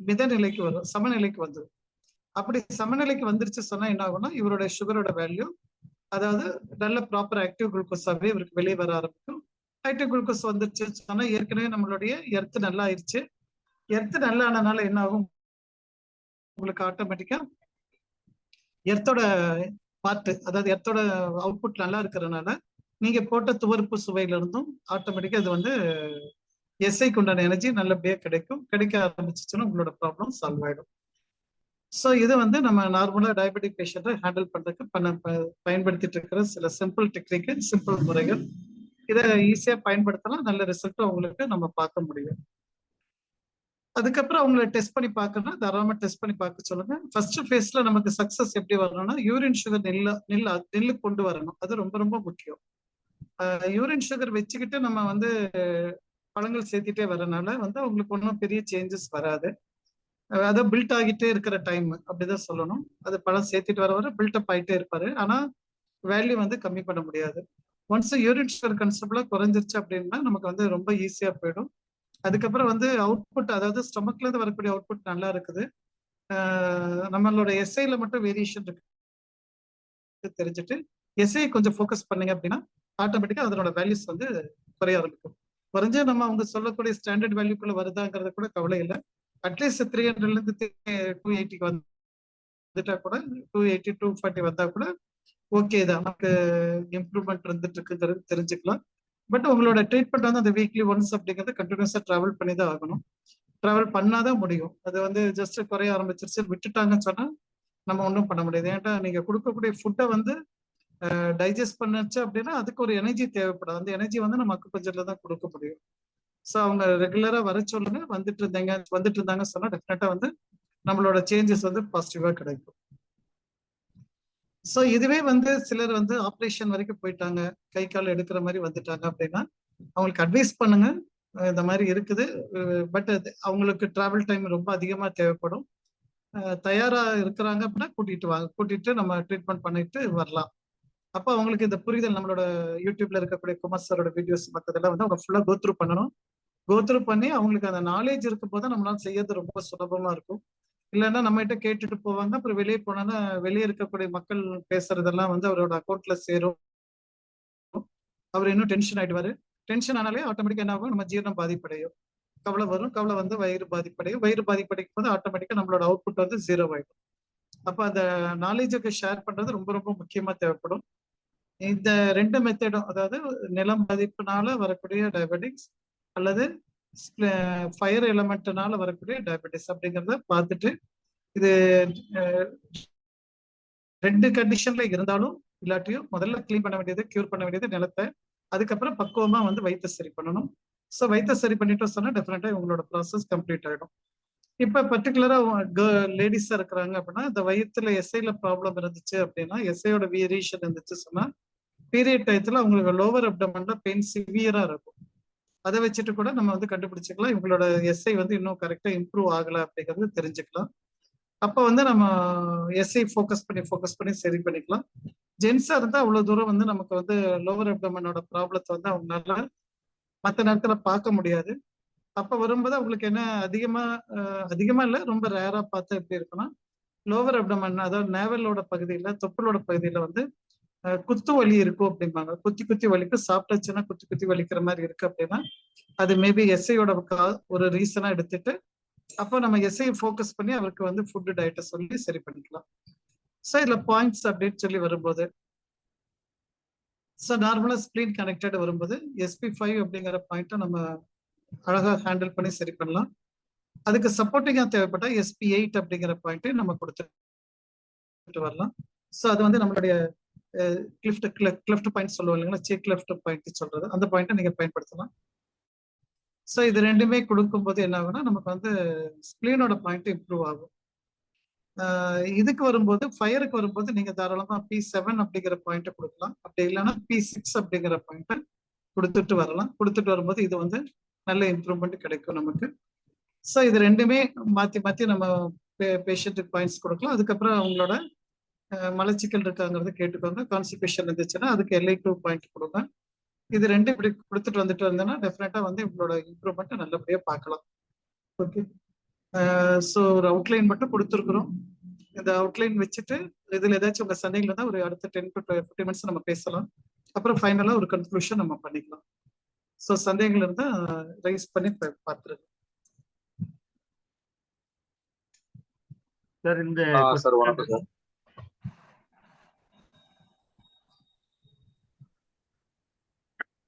மிதநிலைக்கு வரும், சமநிலைக்கு வந்துடும். அப்படி சமநிலைக்கு வந்துருச்சு சொன்னா என்ன ஆகும்னா இவரோட சுகரோட வேல்யூ, அதாவது நல்ல ப்ராப்பர் ஆக்டிவ் குளுக்கோஸாவே இவருக்கு வெளியே வர ஆரம்பிக்கும். ஆக்டிவ் குளுக்கோஸ் வந்துருச்சு சொன்னா ஏற்கனவே நம்மளுடைய எர்த்து நல்லா ஆயிடுச்சு. எர்த்து நல்லா ஆனதுனால என்ன ஆகும், உங்களுக்கு ஆட்டோமேட்டிக்கா எர்த்தோட பார்ட், அதாவது எர்த்தோட அவுட்புட் நல்லா இருக்கிறதுனால நீங்க போட்ட துவர்ப்பு சுவையில இருந்தும் ஆட்டோமேட்டிக்கா இது வந்து எஸ்ஐக்கு உண்டான எனர்ஜி நல்லபடியா கிடைக்க ஆரம்பிச்சுன்னா உங்களோட ப்ராப்ளம் சால்வ் ஆயிடும். ஸோ இது வந்து நம்ம நார்மலா டயபெட்டிக் பேஷண்ட்டை ஹேண்டில் பண்றதுக்கு பயன்படுத்திட்டு இருக்கிற சில சிம்பிள் டெக்னிக்கு, சிம்பிள் முறைகள். இதை ஈஸியா பயன்படுத்தலாம், நல்ல ரிசல்ட் அவங்களுக்கு நம்ம பார்க்க முடியும். அதுக்கப்புறம் அவங்களை டெஸ்ட் பண்ணி பார்க்கணும், தாராளமா டெஸ்ட் பண்ணி பார்க்க சொல்லுங்க. ஃபர்ஸ்ட் ஃபேஸ்ல நமக்கு சக்சஸ் எப்படி வரணும்னா யூரின் சுகர் நெல்லு கொண்டு வரணும், அது ரொம்ப ரொம்ப முக்கியம். யூரின் சுகர் வச்சுக்கிட்டு நம்ம வந்து பழங்கள் சேர்த்துட்டே வரனால வந்து அவங்களுக்கு ஒன்றும் பெரிய சேஞ்சஸ் வராது. அதை பில்ட் ஆகிட்டே இருக்கிற டைம் அப்படிதான் சொல்லணும். அது பழம் சேர்த்துட்டு வர பில்டப் ஆகிட்டே இருப்பாரு, ஆனா வேல்யூ வந்து கம்மி பண்ண முடியாது. ஒன்ஸ் யூரின் சுகர் கன்செப்ட்ல குறைஞ்சிருச்சு அப்படின்னா நமக்கு வந்து ரொம்ப ஈஸியா போயிடும். அதுக்கப்புறம் வந்து அவுட்புட், அதாவது ஸ்டொமக்ல இருந்து வரக்கூடிய அவுட்புட் நல்லா இருக்குது. நம்மளோட எஸ்ஐல மட்டும் வேரியேஷன் இருக்கு தெரிஞ்சுட்டு எஸ்ஐ கொஞ்சம் ஃபோக்கஸ் பண்ணீங்க அப்படின்னா ஆட்டோமேட்டிக்கா அதனோட வேல்யூஸ் வந்து குறைய ஆரம்பிக்கும். குறைஞ்ச நம்ம அவங்க சொல்லக்கூடிய ஸ்டாண்டர்ட் வேல்யூக்குள்ள வருதாங்கிறது கூட கவலை இல்லை. அட்லீஸ்ட் 300ல இருந்து 280க்கு வந்துட்டா கூட, 280 240 வந்தா கூட ஓகே தான், நமக்கு இம்ப்ரூவ்மெண்ட் இருந்துட்டு இருக்குங்கிறது தெரிஞ்சுக்கலாம். பட் உங்களோட ட்ரீட்மெண்ட் வந்து அந்த வீக்லி ஒன்ஸ் அப்படிங்கிறது கண்டினியூஸா டிராவல் பண்ணி தான் ஆகணும். டிராவல் பண்ணாதான் முடியும். அது வந்து ஜஸ்ட் குறைய ஆரம்பிச்சிருச்சு விட்டுட்டாங்கன்னு சொன்னா நம்ம ஒன்றும் பண்ண முடியாது. ஏன்டா நீங்க கொடுக்கக்கூடிய ஃபுட்டை வந்து டைஜஸ்ட் பண்ணுச்சு அப்படின்னா அதுக்கு ஒரு எனர்ஜி தேவைப்படும். அந்த எனர்ஜி வந்து நம்ம அக்குபஞ்சர்ல தான் கொடுக்க முடியும். ஸோ அவங்க ரெகுலரா வர சொல்லுங்க, வந்துட்டு இருந்தாங்க சொன்னா டெஃபினட்டா வந்து நம்மளோட சேஞ்சஸ் வந்து பாசிட்டிவா கிடைக்கும். ஸோ இதுவே வந்து சிலர் வந்து ஆப்ரேஷன் வரைக்கும் போயிட்டாங்க, கை கால் எடுக்கிற மாதிரி வந்துட்டாங்க அப்படின்னா அவங்களுக்கு அட்வைஸ் பண்ணுங்க, இந்த மாதிரி இருக்குது. பட் அவங்களுக்கு டிராவல் டைம் ரொம்ப அதிகமா தேவைப்படும். தயாரா இருக்கிறாங்க அப்படின்னா கூட்டிட்டு நம்ம ட்ரீட்மெண்ட் பண்ணிட்டு வரலாம். அப்போ அவங்களுக்கு இந்த புரிதல், நம்மளோட யூடியூப்ல இருக்கக்கூடிய குமார் சாரோட வீடியோஸ் மற்றதெல்லாம் வந்து அவங்க ஃபுல்லா கோத்ரூ பண்ணணும். கோத்ரூ பண்ணி அவங்களுக்கு அந்த நாலேஜ் இருக்கும் போது நம்மளால செய்யறது ரொம்ப சுலபமா இருக்கும். இல்லைன்னா நம்ம கிட்ட கேட்டுட்டு போவாங்க, அப்புறம் வெளியே போனா வெளியே இருக்கக்கூடிய மக்கள் பேசுறதெல்லாம் வந்து அவரோட அக்கௌண்ட்ல சேரும். அவர் இன்னும் டென்ஷன் ஆயிடுவாரு. டென்ஷன் ஆனாலே ஆட்டோமேட்டிக்கா என்ன ஆகும், நம்ம ஜீரணம் பாதிப்படையும், கவலை வரும், கவலை வந்து வயிறு பாதிப்படையும், வயிறு பாதிப்படைக்கும் போது ஆட்டோமேட்டிக்கா நம்மளோட அவுட்புட் வந்து 0 ஆயிடும். அப்ப அந்த நாலேஜுக்கு ஷேர் பண்றது ரொம்ப ரொம்ப முக்கியமா தேவைப்படும். இந்த 2 மெத்தடும், அதாவது நிலம் பாதிப்புனால வரக்கூடிய டயபெட்டிக்ஸ் அல்லது ஃபயர் எலமெண்ட்னால வரக்கூடிய டயபெட்டிஸ் அப்படிங்கிறத பார்த்துட்டு, இது 2 கண்டிஷன்ல இருந்தாலும் இல்லாட்டியும் முதல்ல கிளீன் பண்ண வேண்டியது, கியூர் பண்ண வேண்டியது நிலத்தை. அதுக்கப்புறம் பக்குவமா வந்து வயிற்று சரி பண்ணணும். ஸோ வயிற்று சரி பண்ணிட்டோம் சொன்னா டெஃபினட்டா உங்களோட ப்ராசஸ் கம்ப்ளீட் ஆயிடும். இப்ப பர்டிகுலரா லேடிஸா இருக்கிறாங்க அப்படின்னா இந்த வயிற்றுல எஸ்ஐல ப்ராப்ளம் இருந்துச்சு அப்படின்னா, எஸ்ஐயோட வேரியேஷன் இருந்துச்சு சொன்னா பீரியட் டயத்துல அவங்களுக்கு லோவர் அப்டமன்ல பெயின் சிவியரா இருக்கும். அதை வச்சுட்டு கூட நம்ம வந்து கண்டுபிடிச்சிக்கலாம் இவங்களோட எஸ்ஐ வந்து இன்னும் கரெக்டா இம்ப்ரூவ் ஆகல அப்படிங்கிறது தெரிஞ்சுக்கலாம். அப்ப வந்து நம்ம எஸ்ஐ ஃபோக்கஸ் பண்ணி சரி பண்ணிக்கலாம். ஜென்ஸா இருந்தா அவ்வளவு தூரம் வந்து நமக்கு வந்து லோவர் அப்டமனோட ப்ராப்ளத்தை வந்து அவங்களால மற்ற நேரத்துல பார்க்க முடியாது. அப்ப வரும்போது அவங்களுக்கு என்ன அதிகமா இல்ல, ரொம்ப ரேரா பார்த்தா எப்படி இருக்குன்னா லோவர் அப்டமன், அதாவது நேவலோட பகுதியில, தொப்புளோட பகுதியில வந்து குத்து வலி இருக்கும் அப்படிம்பாங்க. குத்தி வலிக்கு சாப்பிட்டாச்சுன்னா குத்தி வலிக்கிற மாதிரி இருக்கு அப்படின்னா அது மேபி எஸ்ஐயோட ஒரு ரீசனா எடுத்துட்டு அப்போ நம்ம எஸ்ஐ ஃபோக்கஸ் பண்ணி அவருக்கு வந்து ஃபுட் டயட்டை சொல்லி சரி பண்ணிக்கலாம். ஸோ இதுல பாயிண்ட்ஸ் அப்படின்னு சொல்லி வரும்போது, ஸோ நார்மலா ஸ்பிளீன் கனெக்டட் வரும்போது SP5 அப்படிங்கிற பாயிண்ட்டை நம்ம அழகா ஹேண்டில் பண்ணி சரி பண்ணலாம். அதுக்கு சப்போர்ட்டிங்கா தேவைப்பட்டா SP8 அப்படிங்கிற பாயிண்ட்டை நம்ம கொடுத்துட்டு வரலாம். ஸோ அது வந்து நம்மளுடைய கிளிஃப்ட் பாயிண்ட் சொல்லுவோம் இல்லைங்களா, சீக் கிளிஃப்ட் பாயிண்ட் சொல்றது, அந்த பாயிண்ட்டை நீங்க பயன்படுத்தலாம். ஸோ இது ரெண்டுமே கொடுக்கும்போது என்ன ஆகும்னா நமக்கு வந்து ஸ்பிளீனோட பாயிண்ட் இம்ப்ரூவ் ஆகும். இதுக்கு வரும்போது ஃபயருக்கு வரும்போது நீங்க தாராளமா P7 அப்படிங்கிற பாயிண்ட்டை கொடுக்கலாம். அப்படி இல்லைன்னா P6 அப்படிங்கிற பாயிண்ட்டை கொடுத்துட்டு வரலாம். கொடுத்துட்டு வரும்போது இது வந்து நல்ல இம்ப்ரூவ்மெண்ட் கிடைக்கும் நமக்கு. ஸோ இது ரெண்டுமே மாத்தி மாத்தி நம்ம பேஷண்ட்டுக்கு பாயிண்ட்ஸ் கொடுக்கலாம். அதுக்கப்புறம் அவங்களோட மலச்சிக்கல் இருக்காங்கிறது கேட்டுக்கோங்க. கான்ஸ்டிபேஷன் இருந்துச்சுன்னா அதுக்கு LI2 பாயிண்ட் கொடுங்க. இது ரெண்டும் இப்படி கொடுத்துட்டு வந்துட்டு வந்தோம்னா டெஃபினட்டா வந்து இவங்களோட இம்ப்ரூவ்மெண்ட் நல்லபடியா பார்க்கலாம். ஓகே, ஸோ ஒரு அவுட்லைன் மட்டும் கொடுத்துருக்குறோம். இந்த அவுட்லைன் வச்சுட்டு இதுல ஏதாச்சும் உங்க சந்தேகங்கள் இருந்தால் ஒரு அடுத்த 10 to 15 மினிட்ஸ் நம்ம பேசலாம். அப்புறம் ஃபைனலா ஒரு கன்க்ளூஷன் நம்ம பண்ணிக்கலாம். ஸோ சந்தேகங்கள் இருந்தா ரைஸ் பண்ணி பார்த்துருங்க. சார் இந்த சார் வணக்கம் சார்.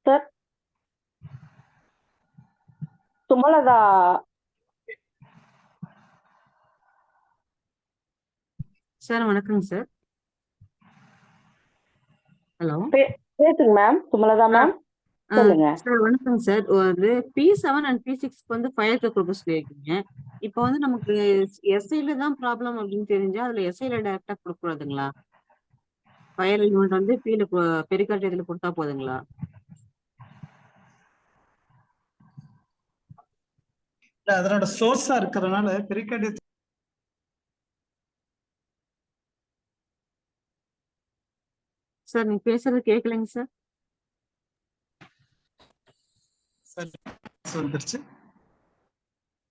சார் சுமலதா சார் வணக்கங்க சார். ஹலோ பேசுங்க மேம். சுமலதா மேம் சொல்லுங்க. சார் வணக்கம் சார். ஒரு P7 அண்ட் P6 வந்து ஃபயருக்கு கொடுக்க சொல்லியிருக்கீங்க. இப்போ வந்து நமக்கு எஸ்ஐல தான் ப்ராப்ளம் அப்படின்னு தெரிஞ்சா அதுல எஸ்ஐல டைரக்டா கொடுக்கக்கூடாதுங்களா? ஃபயர் எலிமெண்ட் வந்து பீல பெரிகார்டியத்துல கொடுத்தா போதுங்களா? அதனோட சோர்ஸா இருக்கிறதுனால பெரிகார்டியல் சார் நீங்க பேசுறது கேட்கலைங்க சார். வந்துருச்சு.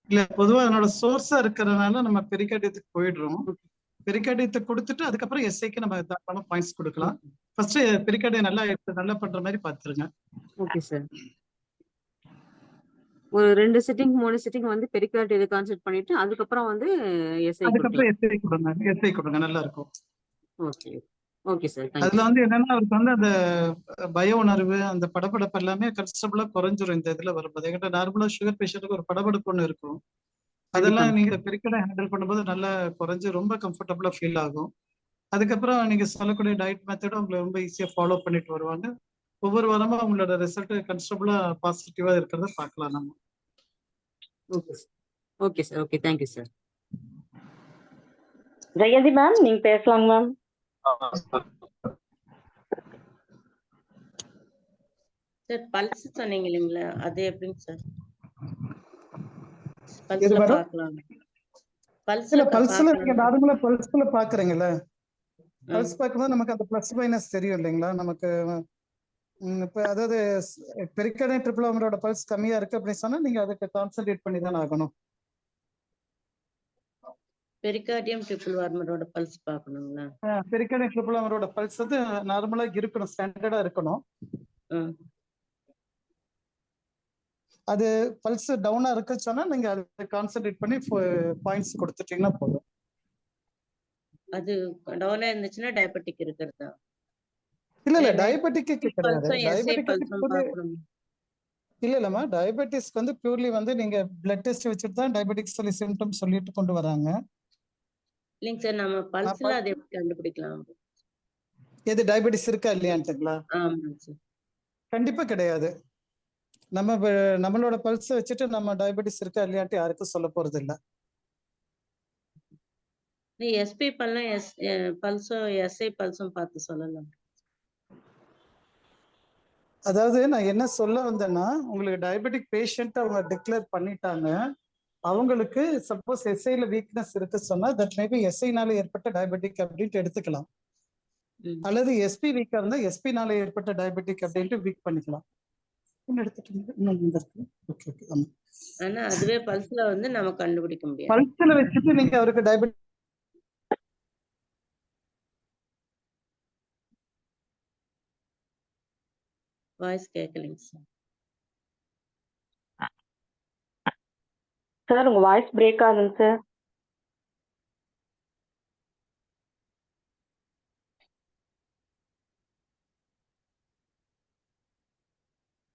இல்ல பொதுவா அதனோட சோர்ஸா இருக்கிறதுனால நம்ம பெரிகார்டியத்துக்கு போயிடுறோம். பெரிகார்டியத்தை கொடுத்துட்டு அதுக்கப்புறம் எஸ்ஐக்கு நம்ம தாராளமா பாயிண்ட்ஸ் கொடுக்கலாம். ஃபர்ஸ்ட் பெரிகார்டியம் நல்லா பண்ற மாதிரி பாத்துருங்க. Okay sir. ஒரு 2 சிட்டிங் 3 சிட்டிங் வந்து பெரிகார்டியத்தை கான்சென்ட்ரேட் பண்ணிட்டு அதுக்கப்புறம் வந்து எஸ்ஐ அதுக்கப்புறம் எஸ்ஐ கொடுங்க நல்லா இருக்கும். Okay okay sir. அதுல வந்து என்னன்னா அவருக்கு வந்து அந்த பய உணர்வு அந்த படபடப்பு எல்லாமே கன்ஸ்டபிளா குறைஞ்சிரும் இந்த இதுல வரும்போது. என்கிட்ட நார்மலா சுகர் பேஷண்ட்டுக்கு ஒரு படபடப்பு ஒண்ணு இருக்கும். அதெல்லாம் நீங்க பெரிகார்டை ஹேண்டில் பண்ணும்போது நல்லா குறைஞ்சு ரொம்ப கம்ஃபர்டபுளா ஃபீல் ஆகும். அதுக்கப்புறம் நீங்க சொல்லக்கூடிய டயட் மெத்தடும் உங்களை ரொம்ப ஈஸியா ஃபாலோ பண்ணிட்டு வருவாங்க. ஒவ்வொரு வாரமும் அவங்களோட ரிசல்ட் கன்ஸ்டபிளா பாசிட்டிவா இருக்கிறத பார்க்கலாம் நம்ம. Okay sir. Okay sir. Okay, thank you sir. Jayanthi ma'am நீங்க பேசலாங்க மேம். சார் பல்ஸ் சொன்னீங்க இல்லைங்களா, அது எப்படிங்க சார்? எது பல்ஸ்ல மேடம்? பார்க்கலாம். பல்ஸ்ல நீங்க நார்மலா பல்ஸ்ல பாக்குறீங்கல்ல, பல்ஸ் பார்க்கும்போது நமக்கு அந்த பிளஸ் மைனஸ் தெரியும் இல்லைங்களா நமக்கு. இப்ப அதாவது பெரிகார்டியம் ட்ரிபிள் வார்மரோட பல்ஸ் கம்மியா இருக்கு அப்படின்னு சொன்னா நீங்க அதுக்கு கான்சென்ட்ரேட் பண்ணி தான் ஆகணும். பெரிகார்டியம் ட்ரிபிள் வார்மரோட பல்ஸ் பார்க்கணுங்களா? பெரிகார்டியம் ட்ரிபிள் வார்மரோட பல்ஸ் வந்து நார்மலா இருக்கணும், ஸ்டாண்டர்டா இருக்கணும். அது பல்ஸ் டவுனா இருக்கு சொன்னா நீங்க அதை கான்சென்ட்ரேட் பண்ணி பாயிண்ட்ஸ் கொடுத்துட்டீங்கன்னா போதும். அது டவுனா இருந்துச்சுன்னா டயபெட்டிக் இருக்கிறதா? இல்ல டயபெட்டிக் கிடையாது. இல்லம்மா, டயபெட்டிஸ்க்கு வந்து பியூர்லி வந்து நீங்க பிளட் டெஸ்ட் வச்சுட்டு தான் டயபெட்டிக்ஸ் சொல்லி சிம்டம் சொல்லிட்டு கொண்டு வராங்க. இல்லைங்க சார், நம்ம பல்ஸ்ல அதை எப்படி கண்டுபிடிக்கலாம்? எது டயபெட்டிஸ் இருக்கா இல்லையான்ட்டுங்களா? ஆமாங்க சார். கண்டிப்பா கிடையாது. நம்மளோட பல்ஸ் வச்சுட்டு நம்ம டயபெட்டிஸ் இருக்கா இல்லையான்ட்டு யாருக்கும் சொல்ல போறது இல்ல. நீ எஸ்பி பல்ஸும் எஸ்ஐ பல்ஸும் பார்த்து சொல்லலாம். அதாவது நான் என்ன சொல்ல வந்தேன்னா, உங்களுக்கு டயபெட்டிக் பேஷண்ட் அவங்க டிக்ளேர் பண்ணிட்டாங்க. அவங்களுக்கு சப்போஸ் எஸ்ஐல வீக்னஸ் இருக்கு சொன்னா தட் மேபி எஸ்ஐனால ஏற்பட்ட டயபெட்டிக் அப்படின்ட்டு எடுத்துக்கலாம். அல்லது எஸ்பி வீக்கா இருந்தா எஸ்பினால ஏற்பட்ட டயபெட்டிக் அப்படின்ட்டு வீக் பண்ணிக்கலாம். ஆனா அதுவே பல்ஸ்ல வந்து நம்ம கண்டுபிடிக்க முடியாது. பல்ஸ்ல வச்சுட்டு நீங்க அவருக்கு டயபெட்டிக் வாய்ஸ் கேட்கலைங்க சார். சார் உங்க வாய்ஸ் பிரேக் ஆகுதுங்க சார்.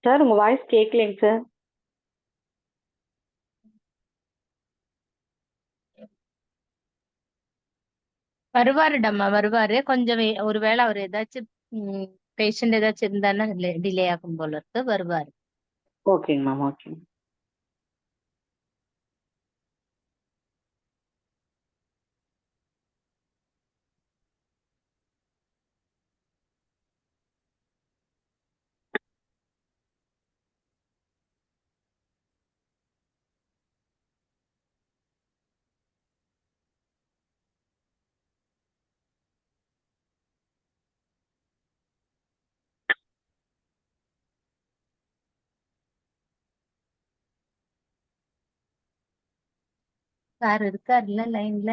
சார் உங்க வாய்ஸ் கேட்கலைங்க சார். வருவாருடம்மா வருவாரு. கொஞ்சம் ஒருவேளை அவர் ஏதாச்சும் பேஷண்ட் ஏதாச்சும் இருந்தாருன்னா டிலே ஆகும் போல இருக்கு. வருவாரு. ஓகேங்க மேம், ஓகேங்க. சார் இருக்காருல்ல லைன்ல?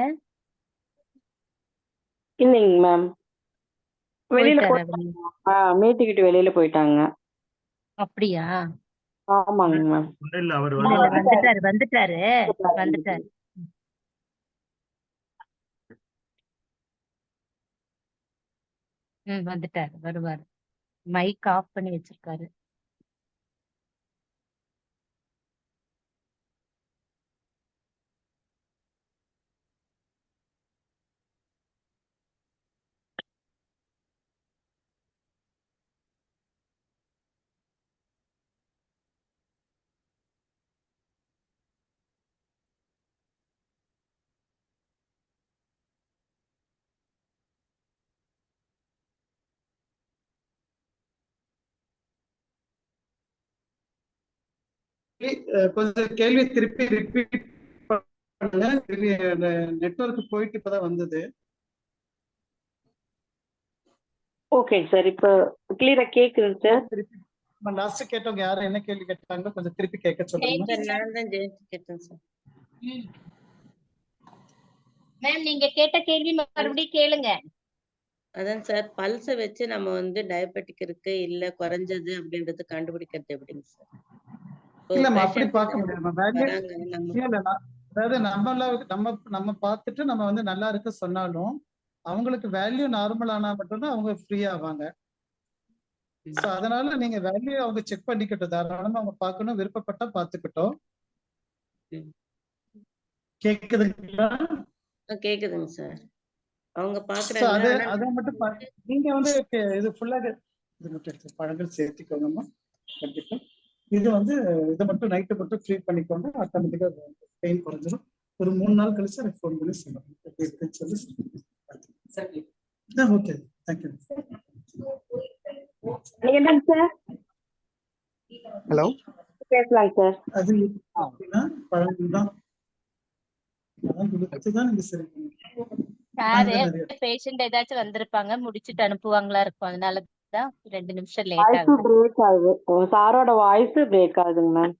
இல்லைங்க மேம், வெளியில போயிட்டாரா வெளிய? மீட்டுக்கிட்டு வெளியில போயிட்டாங்க. அப்படியா? ஆமாங்க மேம். இல்ல அவர் இல்ல இல்ல வந்துட்டாரு வந்துட்டாரு வந்துட்டாரு. வந்துட்டாரு, வருவாரு. மைக் ஆஃப் பண்ணி வச்சிருக்காரு. கொஞ்சம் கேள்வி திருப்பி ரிப்பீட் பண்ணுங்க. நெட்வொர்க் போயிட்டு இப்பதான் வந்தது. ஓகே சார், இப்போ கிளியரா கேக்குதுங்க சார். திருப்பி லாஸ்ட் கேட்டவங்க யாரும் என்ன கேள்வி கேட்டாங்க கொஞ்சம் திருப்பி கேட்க சொல்லுங்க. சார் நான் தான் ஜெயந்தி கேட்டேன் சார். மேம் நீங்க கேட்ட கேள்வி மறுபடியும் கேளுங்க. அதான் சார் பல்ஸை வச்சு நம்ம வந்து டயபெட்டிக் இருக்கு இல்ல குறைஞ்சது அப்படின்றது கண்டுபிடிக்கிறது எப்படிங்க சார்? இல்லம்மா அப்படி பார்க்க முடியாது. வராங்க நம்ம அதாவது நம்ம பார்த்துட்டு நம்ம வந்து நல்லா இருக்கு சொன்னாலும் அவங்களுக்கு வேல்யூ நார்மல் ஆனா மட்டும்தான் அவங்க ஃப்ரீ ஆவாங்க. சோ அதனால நீங்க வேல்யூ அவங்க செக் பண்ணிக்கிட்டோம், தாராளமா அவங்க பார்க்கணும், விருப்பப்பட்டா பார்த்துக்கிட்டோம். கேக்குதுங்களா? கேக்குதுங்க சார். அவங்க So பாக்குறாங்க. அதை மட்டும் நீங்க வந்து இது ஃபுல்லா இது மட்டும் எடுத்து பழங்கள் சேர்த்துக்கோங்கம்மா. கண்டிப்பா இது வந்து இதை மட்டும் நைட்டு மட்டும் ஃப்ரீ பண்ணிக்கோங்க, ஆட்டோமேட்டிக்கா பெயின் குறைஞ்சிடும். ஒரு 3 நாள் கழிச்சு எனக்கு ஃபோன் பண்ணி சொல்லுங்க சொல்லி. Okay, thank you. நீங்க என்னங்க சார்? ஹலோ, பேசலாங்க சார். அது அப்படின்னா பழங்கள் தான் கொடுத்துதான் நீங்க சரி சாரு பண்ணுங்க. பேஷண்ட் ஏதாச்சும் வந்திருப்பாங்க, முடிச்சிட்டு அனுப்புவாங்களா இருக்கும். அதனாலதான் 2 நிமிஷம் லேட் வாய்ஸ் ஆகுது. பிரேக் ஆகுது, சாரோட வாய்ஸ் பிரேக் ஆகுதுங்க மேம்.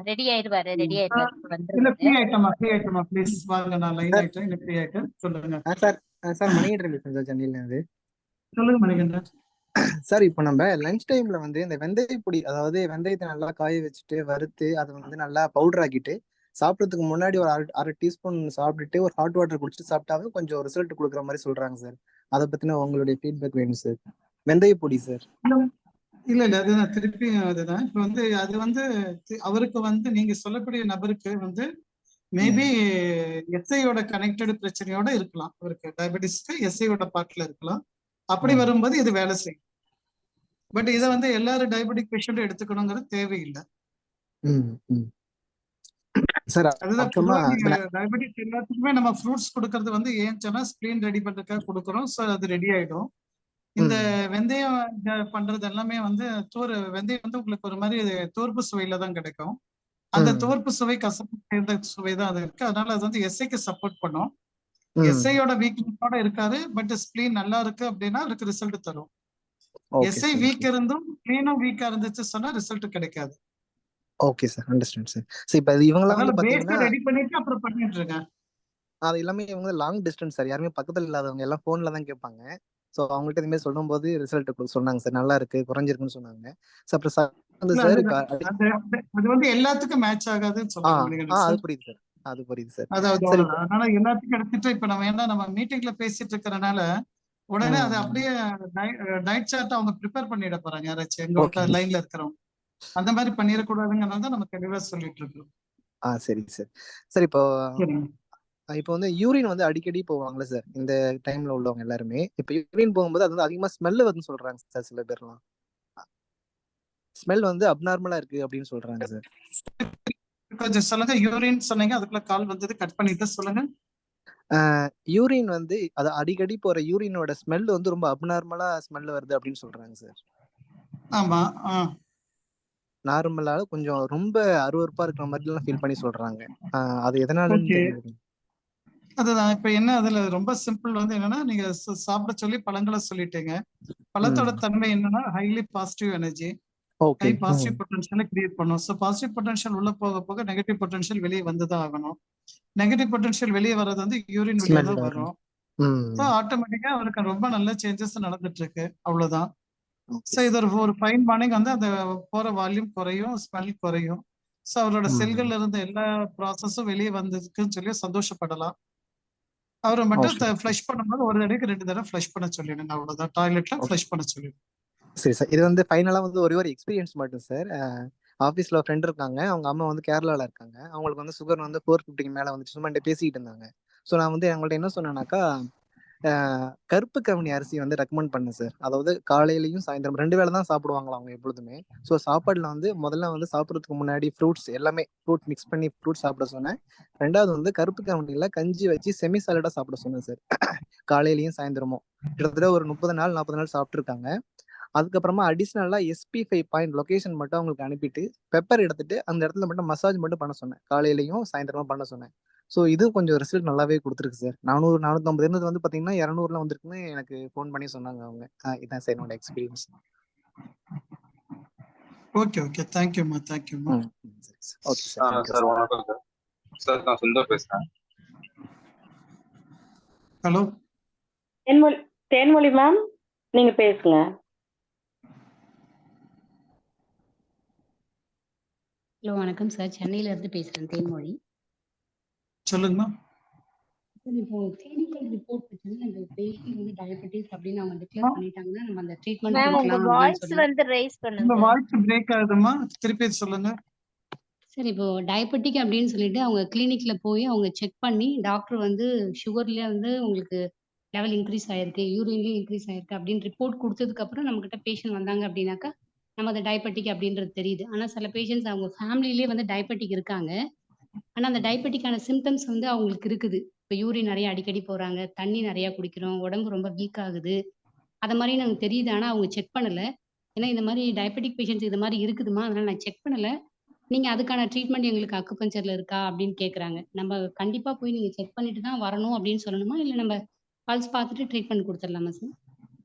ரெடி ஆயிருவாரு ரெடி ஆயிருவாரு. இல்ல ஃப்ரீ வந்துருவாரு. ஆயிட்டமா ப்ளீஸ் வாங்க, நான் லைன் ஆயிட்டேன். இல்ல ஃப்ரீ ஆயிட்டேன், சொல்லுங்க. சார் மணிகண்டன் பேசுறேன் சார், சென்னையில இருந்து. சொல்லுங்க மணிகண்டன். சார் இப்போ நம்ம லஞ்ச் டைம்ல வந்து இந்த வெந்தய பொடி, அதாவது வெந்தயத்தை நல்லா காய வச்சுட்டு வறுத்து அதை வந்து நல்லா பவுடர் ஆக்கிட்டு சாப்பிட்றதுக்கு முன்னாடி ஒரு அரை டீஸ்பூன் சாப்பிட்டுட்டு ஒரு ஹாட் வாட்டர் குடிச்சிட்டு சாப்பிட்டாவே கொஞ்சம் ரிசல்ட் கொடுக்குற மாதிரி சொல்றாங்க சார். அதை பத்தின உங்களுடைய ஃபீட்பேக் வேணும் சார். வெந்தய பொடி சார். இல்ல அதுதான் திருப்பி அதுதான். இப்ப வந்து அது வந்து அவருக்கு வந்து நீங்க சொல்லக்கூடிய நபருக்கு வந்து மேபி எஸ்ஐயோட கனெக்டட் பிரச்சனையோட இருக்கலாம். அவருக்கு டயபெட்டிஸ்க்கு எஸ்ஐயோட பார்ட்ல இருக்கலாம். அப்படி வரும்போது இது வேலை செய்யும். பட் இதை வந்து எல்லாரும் டயபெட்டிக் பேஷண்ட் எடுத்துக்கணுங்கிறது தேவையில்லை. சார் அதுதான் டயபெட்டிக் எல்லாத்துக்குமே நம்ம ஃப்ரூட்ஸ் கொடுக்கறது வந்து ஏன் சொன்னா ஸ்கிரீன் ரெடி பண்றதுக்காக கொடுக்குறோம். ஸோ அது ரெடி ஆயிடும். இந்த வெந்தயம் பண்றது எல்லாமே வந்து வெந்தயம் வந்து உங்களுக்கு ஒரு மாதிரி தோற்பு சுவையில தான் கிடைக்கும். அந்த தோற்பு சுவை கசப்பு சேர்ந்த சுவை தான் அது இருக்கு. அதனால அது வந்து எஸ்ஐக்கு சப்போர்ட் பண்ணும். எஸ்ஐயோட வீக்னஸோட இருக்காது, பட் ஸ்பிளீன் நல்லா இருக்கு அப்படின்னா அதுக்கு ரிசல்ட் தரும். எஸ்ஐ வீக் இருந்தும் ஸ்பிளீனும் வீக்கா இருந்துச்சு சொன்னா ரிசல்ட் கிடைக்காது. Okay sir, understand sir. So இப்போ இவங்கலாம் வந்து பாத்தீங்கன்னா ரெடி பண்ணிட்டு அப்புறம் பண்ணிட்டு இருக்கேன். அது எல்லாமே இவங்க லாங் டிஸ்டன்ஸ் சார், யாருமே பக்கத்துல இல்லாதவங்க எல்லாம் போன்ல தான் கேட்பாங்க. ஸோ அவங்கள்ட்ட இதுமாதிரி சொல்லும் போது ரிசல்ட் சொன்னாங்க சார், நல்லா இருக்கு குறைஞ்சிருக்குன்னு சொன்னாங்க. அது வந்து எல்லாத்துக்கும் மேட்ச் ஆகாதுன்னு சொல்லுவாங்க. அது புரியுது சார், அது புரியுது சார். அதனால எல்லாத்துக்கும் எடுத்துட்டு இப்ப நம்ம மீட்டிங்ல பேசிட்டு இருக்கறனால உடனே அது அப்படியே டயட் சார்ட் அவங்க ப்ரிப்பேர் பண்ணிட போறாங்க யாராச்சும் எங்க லைன்ல இருக்கிறவங்க. அந்த மாதிரி பண்ணிடக்கூடாதுங்கிறத நம்ம தெளிவா சொல்லிட்டு இருக்கோம். சரி சார். சரி இப்போ இப்போ வந்து யூரின் வந்து அடிக்கடி போவாங்கல்ல சார் இந்த டைம்ல உள்ளவங்க எல்லாருமே. இப்போ யூரின் போகும்போது அது வந்து அதிகமா ஸ்மெல் வருதுன்னு சொல்றாங்க சார் சில பேர்லாம். ஸ்மெல் வந்து அப்நார்மலா இருக்கு அப்படின்னு சொல்றாங்க சார். கொஞ்சம் சொல்லுங்க. யூரின் சொன்னீங்க, அதுக்குள்ள கால் வந்தது, கட் பண்ணிட்டு சொல்லுங்க. யூரின் வந்து அது அடிக்கடி போற யூரினோட ஸ்மெல் வந்து ரொம்ப அப்நார்மலா ஸ்மெல் வருது அப்படின்னு சொல்றாங்க சார். ஆமா. நார்மலா கொஞ்சம் ரொம்ப அருவருப்பா இருக்கிற மாதிரி எல்லாம் ஃபீல் பண்ணி சொல்றாங்க. அது எதனாலன்னு ஓகே. தெரியல. அதுதான் இப்ப என்ன அதுல ரொம்ப சிம்பிள் வந்து என்னன்னா, நீங்க சாப்பிட சொல்லி பழங்களை சொல்லிட்டீங்க. பழத்தோட தன்மை என்னன்னா highly positive energy, okay. High positive பொட்டன்ஷியலை கிரியேட் பண்ணும். ஸோ பாசிட்டிவ் பொட்டன்ஷியல் உள்ள போக போக நெகட்டிவ் பொட்டன்ஷியல் வெளியே வந்துதான் ஆகணும். நெகட்டிவ் பொட்டன்ஷியல் வெளியே வர்றது வந்து யூரின் வழியா ஸ்மெல் தான் வரும். ஸோ ஆட்டோமேட்டிக்கா அவருக்கு ரொம்ப நல்ல சேஞ்சஸ் நடந்துட்டு இருக்கு. அவ்வளவுதான். ஸோ இது ஒரு ஃபைன் மார்னிங் வந்து அந்த போற வால்யூம் குறையும், ஸ்மெல் குறையும். ஸோ அவரோட செல்கள்ல இருந்த எல்லா ப்ராசஸும் வெளியே வந்ததுக்குன்னு சொல்லி சந்தோஷப்படலாம். அவரை மட்டும் ஃப்ளஷ் பண்ணும்போது ஒரு தடவைக்கு 2 தடவை ஃப்ளஷ் பண்ண சொல்லிடுங்க. அவ்வளவுதான். டாய்லெட்ல ஃப்ளஷ் பண்ண சொல்லிடுங்க. சரி சார். இது வந்து ஃபைனலா வந்து ஒரே ஒரு எக்ஸ்பீரியன்ஸ் மட்டும் சார். ஆஃபீஸ்ல ஒரு ஃப்ரெண்ட் இருக்காங்க. அவங்க அம்மா வந்து கேரளால இருக்காங்க. அவங்களுக்கு வந்து சுகர் வந்து 450 மேல வந்துச்சு. சும்மா பேசிக்கிட்டு இருந்தாங்க. ஸோ நான் வந்து அவங்கள்ட்ட என்ன சொன்னேன்னாக்கா, கருப்பு கவுனி அரிசி வந்து ரெக்கமெண்ட் பண்ணேன் சார். அதாவது காலையிலயும் சாயந்தரம் 2 வேளை தான் சாப்பிடுவாங்களா அவங்க எப்பொழுதுமே. ஸோ சாப்பாடுல வந்து முதல்ல வந்து சாப்பிட்றதுக்கு முன்னாடி ஃப்ரூட்ஸ் எல்லாமே ஃப்ரூட் மிக்ஸ் பண்ணி ஃப்ரூட் சாப்பிட சொன்னேன். 2வது வந்து கருப்பு கவுனியில கஞ்சி வச்சு செமி சாலடா சாப்பிட சொன்னேன் சார். காலையிலயும் சாயந்தரமும் கிட்டத்தட்ட ஒரு 30 நாள் 40 நாள் சாப்பிட்டுருக்காங்க. அதுக்கப்புறமா அடிஷ்னலா SP5 பாயிண்ட் லொகேஷன் மட்டும் அவங்களுக்கு அனுப்பிட்டு பெப்பர் எடுத்துட்டு அந்த இடத்துல மட்டும் மசாஜ் மட்டும் பண்ண சொன்னேன். காலையிலயும் சாயந்தரமா பண்ண சொன்னேன். ஸோ இது கொஞ்சம் ரிசல்ட் நல்லாவே கொடுத்துருக்கு சார். 400 450 இருந்தது வந்து பாத்தீங்கன்னா 200ல வந்திருக்குன்னு எனக்கு ஃபோன் பண்ணி சொன்னாங்க அவங்க. இதான் சார் என்னோட எக்ஸ்பீரியன்ஸ். Okay okay. தேங்க்யூம்மா. தேங்க்யூம்மா. Okay sir. சார் வணக்கம் சார். சார் நான் சுந்தர் பேசுறேன். ஹலோ. தேன்மொழி மேம், நீங்க பேசுங்க. ஹலோ வணக்கம் சார். சென்னையில இருந்து பேசுறேன், தேன்மொழி. சொல்லுங்கம்மா. சார் இப்போ கிளினிக்கல் ரிப்போர்ட் வச்சு அந்த பேஷண்ட் வந்து டயபெட்டிஸ் அப்படின்னு அவங்க டிக்ளேர் பண்ணிட்டாங்கன்னா நம்ம அந்த ட்ரீட்மெண்ட் மேம் உங்க கொடுக்கலாம் அப்படின்னு வாய்ஸ் சொல்லி. வந்து ரைஸ் உங்க பண்ணுங்க. வாய்ஸ் பிரேக் ஆகுதுமா, திருப்பி சொல்லுங்க. சார் இப்போ டயபெட்டிக் அப்படின்னு சொல்லிட்டு அவங்க கிளினிக்ல போய் அவங்க செக் பண்ணி டாக்டர் வந்து சுகர்ல வந்து உங்களுக்கு லெவல் இன்க்ரீஸ் ஆயிருக்கு, யூரின்லயும் இன்க்ரீஸ் ஆயிருக்கு அப்படின்னு ரிப்போர்ட் கொடுத்ததுக்கு அப்புறம் நம்ம கிட்ட பேஷண்ட் வந்தாங்க அப்படின்னாக்கா நம்ம அந்த டயபெட்டிக் அப்படின்றது தெரியுது. ஆனா சில பேஷண்ட்ஸ் அவங்க ஃபேமிலிலேயே வந்து டயபெட்டிக் இருக்காங்க. ஆனா அந்த டயபெட்டிக்கான சிம்டம்ஸ் வந்து அவங்களுக்கு இருக்குது. இப்போ யூரின் நிறைய அடிக்கடி போறாங்க, தண்ணி நிறைய குடிக்கிறோம், உடம்பு ரொம்ப வீக் ஆகுது. அத மாரி எனக்கு தெரியுது. ஆனா அவங்க செக் பண்ணல. ஏன்னா இந்த மாரி டயபெட்டிக் பேஷண்ட்ஸ் இது மாரி இருக்குதும்மா. அதனால நான் செக் பண்ணல. நீங்க அதுக்கான ட்ரீட்மெண்ட் எங்களுக்கு அக்குபஞ்சர்ல இருக்கா அப்படின்னு கேட்குறாங்க. நம்ம கண்டிப்பா போய் நீங்க செக் பண்ணிட்டு தான் வரணும் அப்படின்னு சொல்லணுமா? இல்ல நம்ம பல்ஸ் பார்த்துட்டு ட்ரீட்மெண்ட் குடுத்துடலாமா சார்?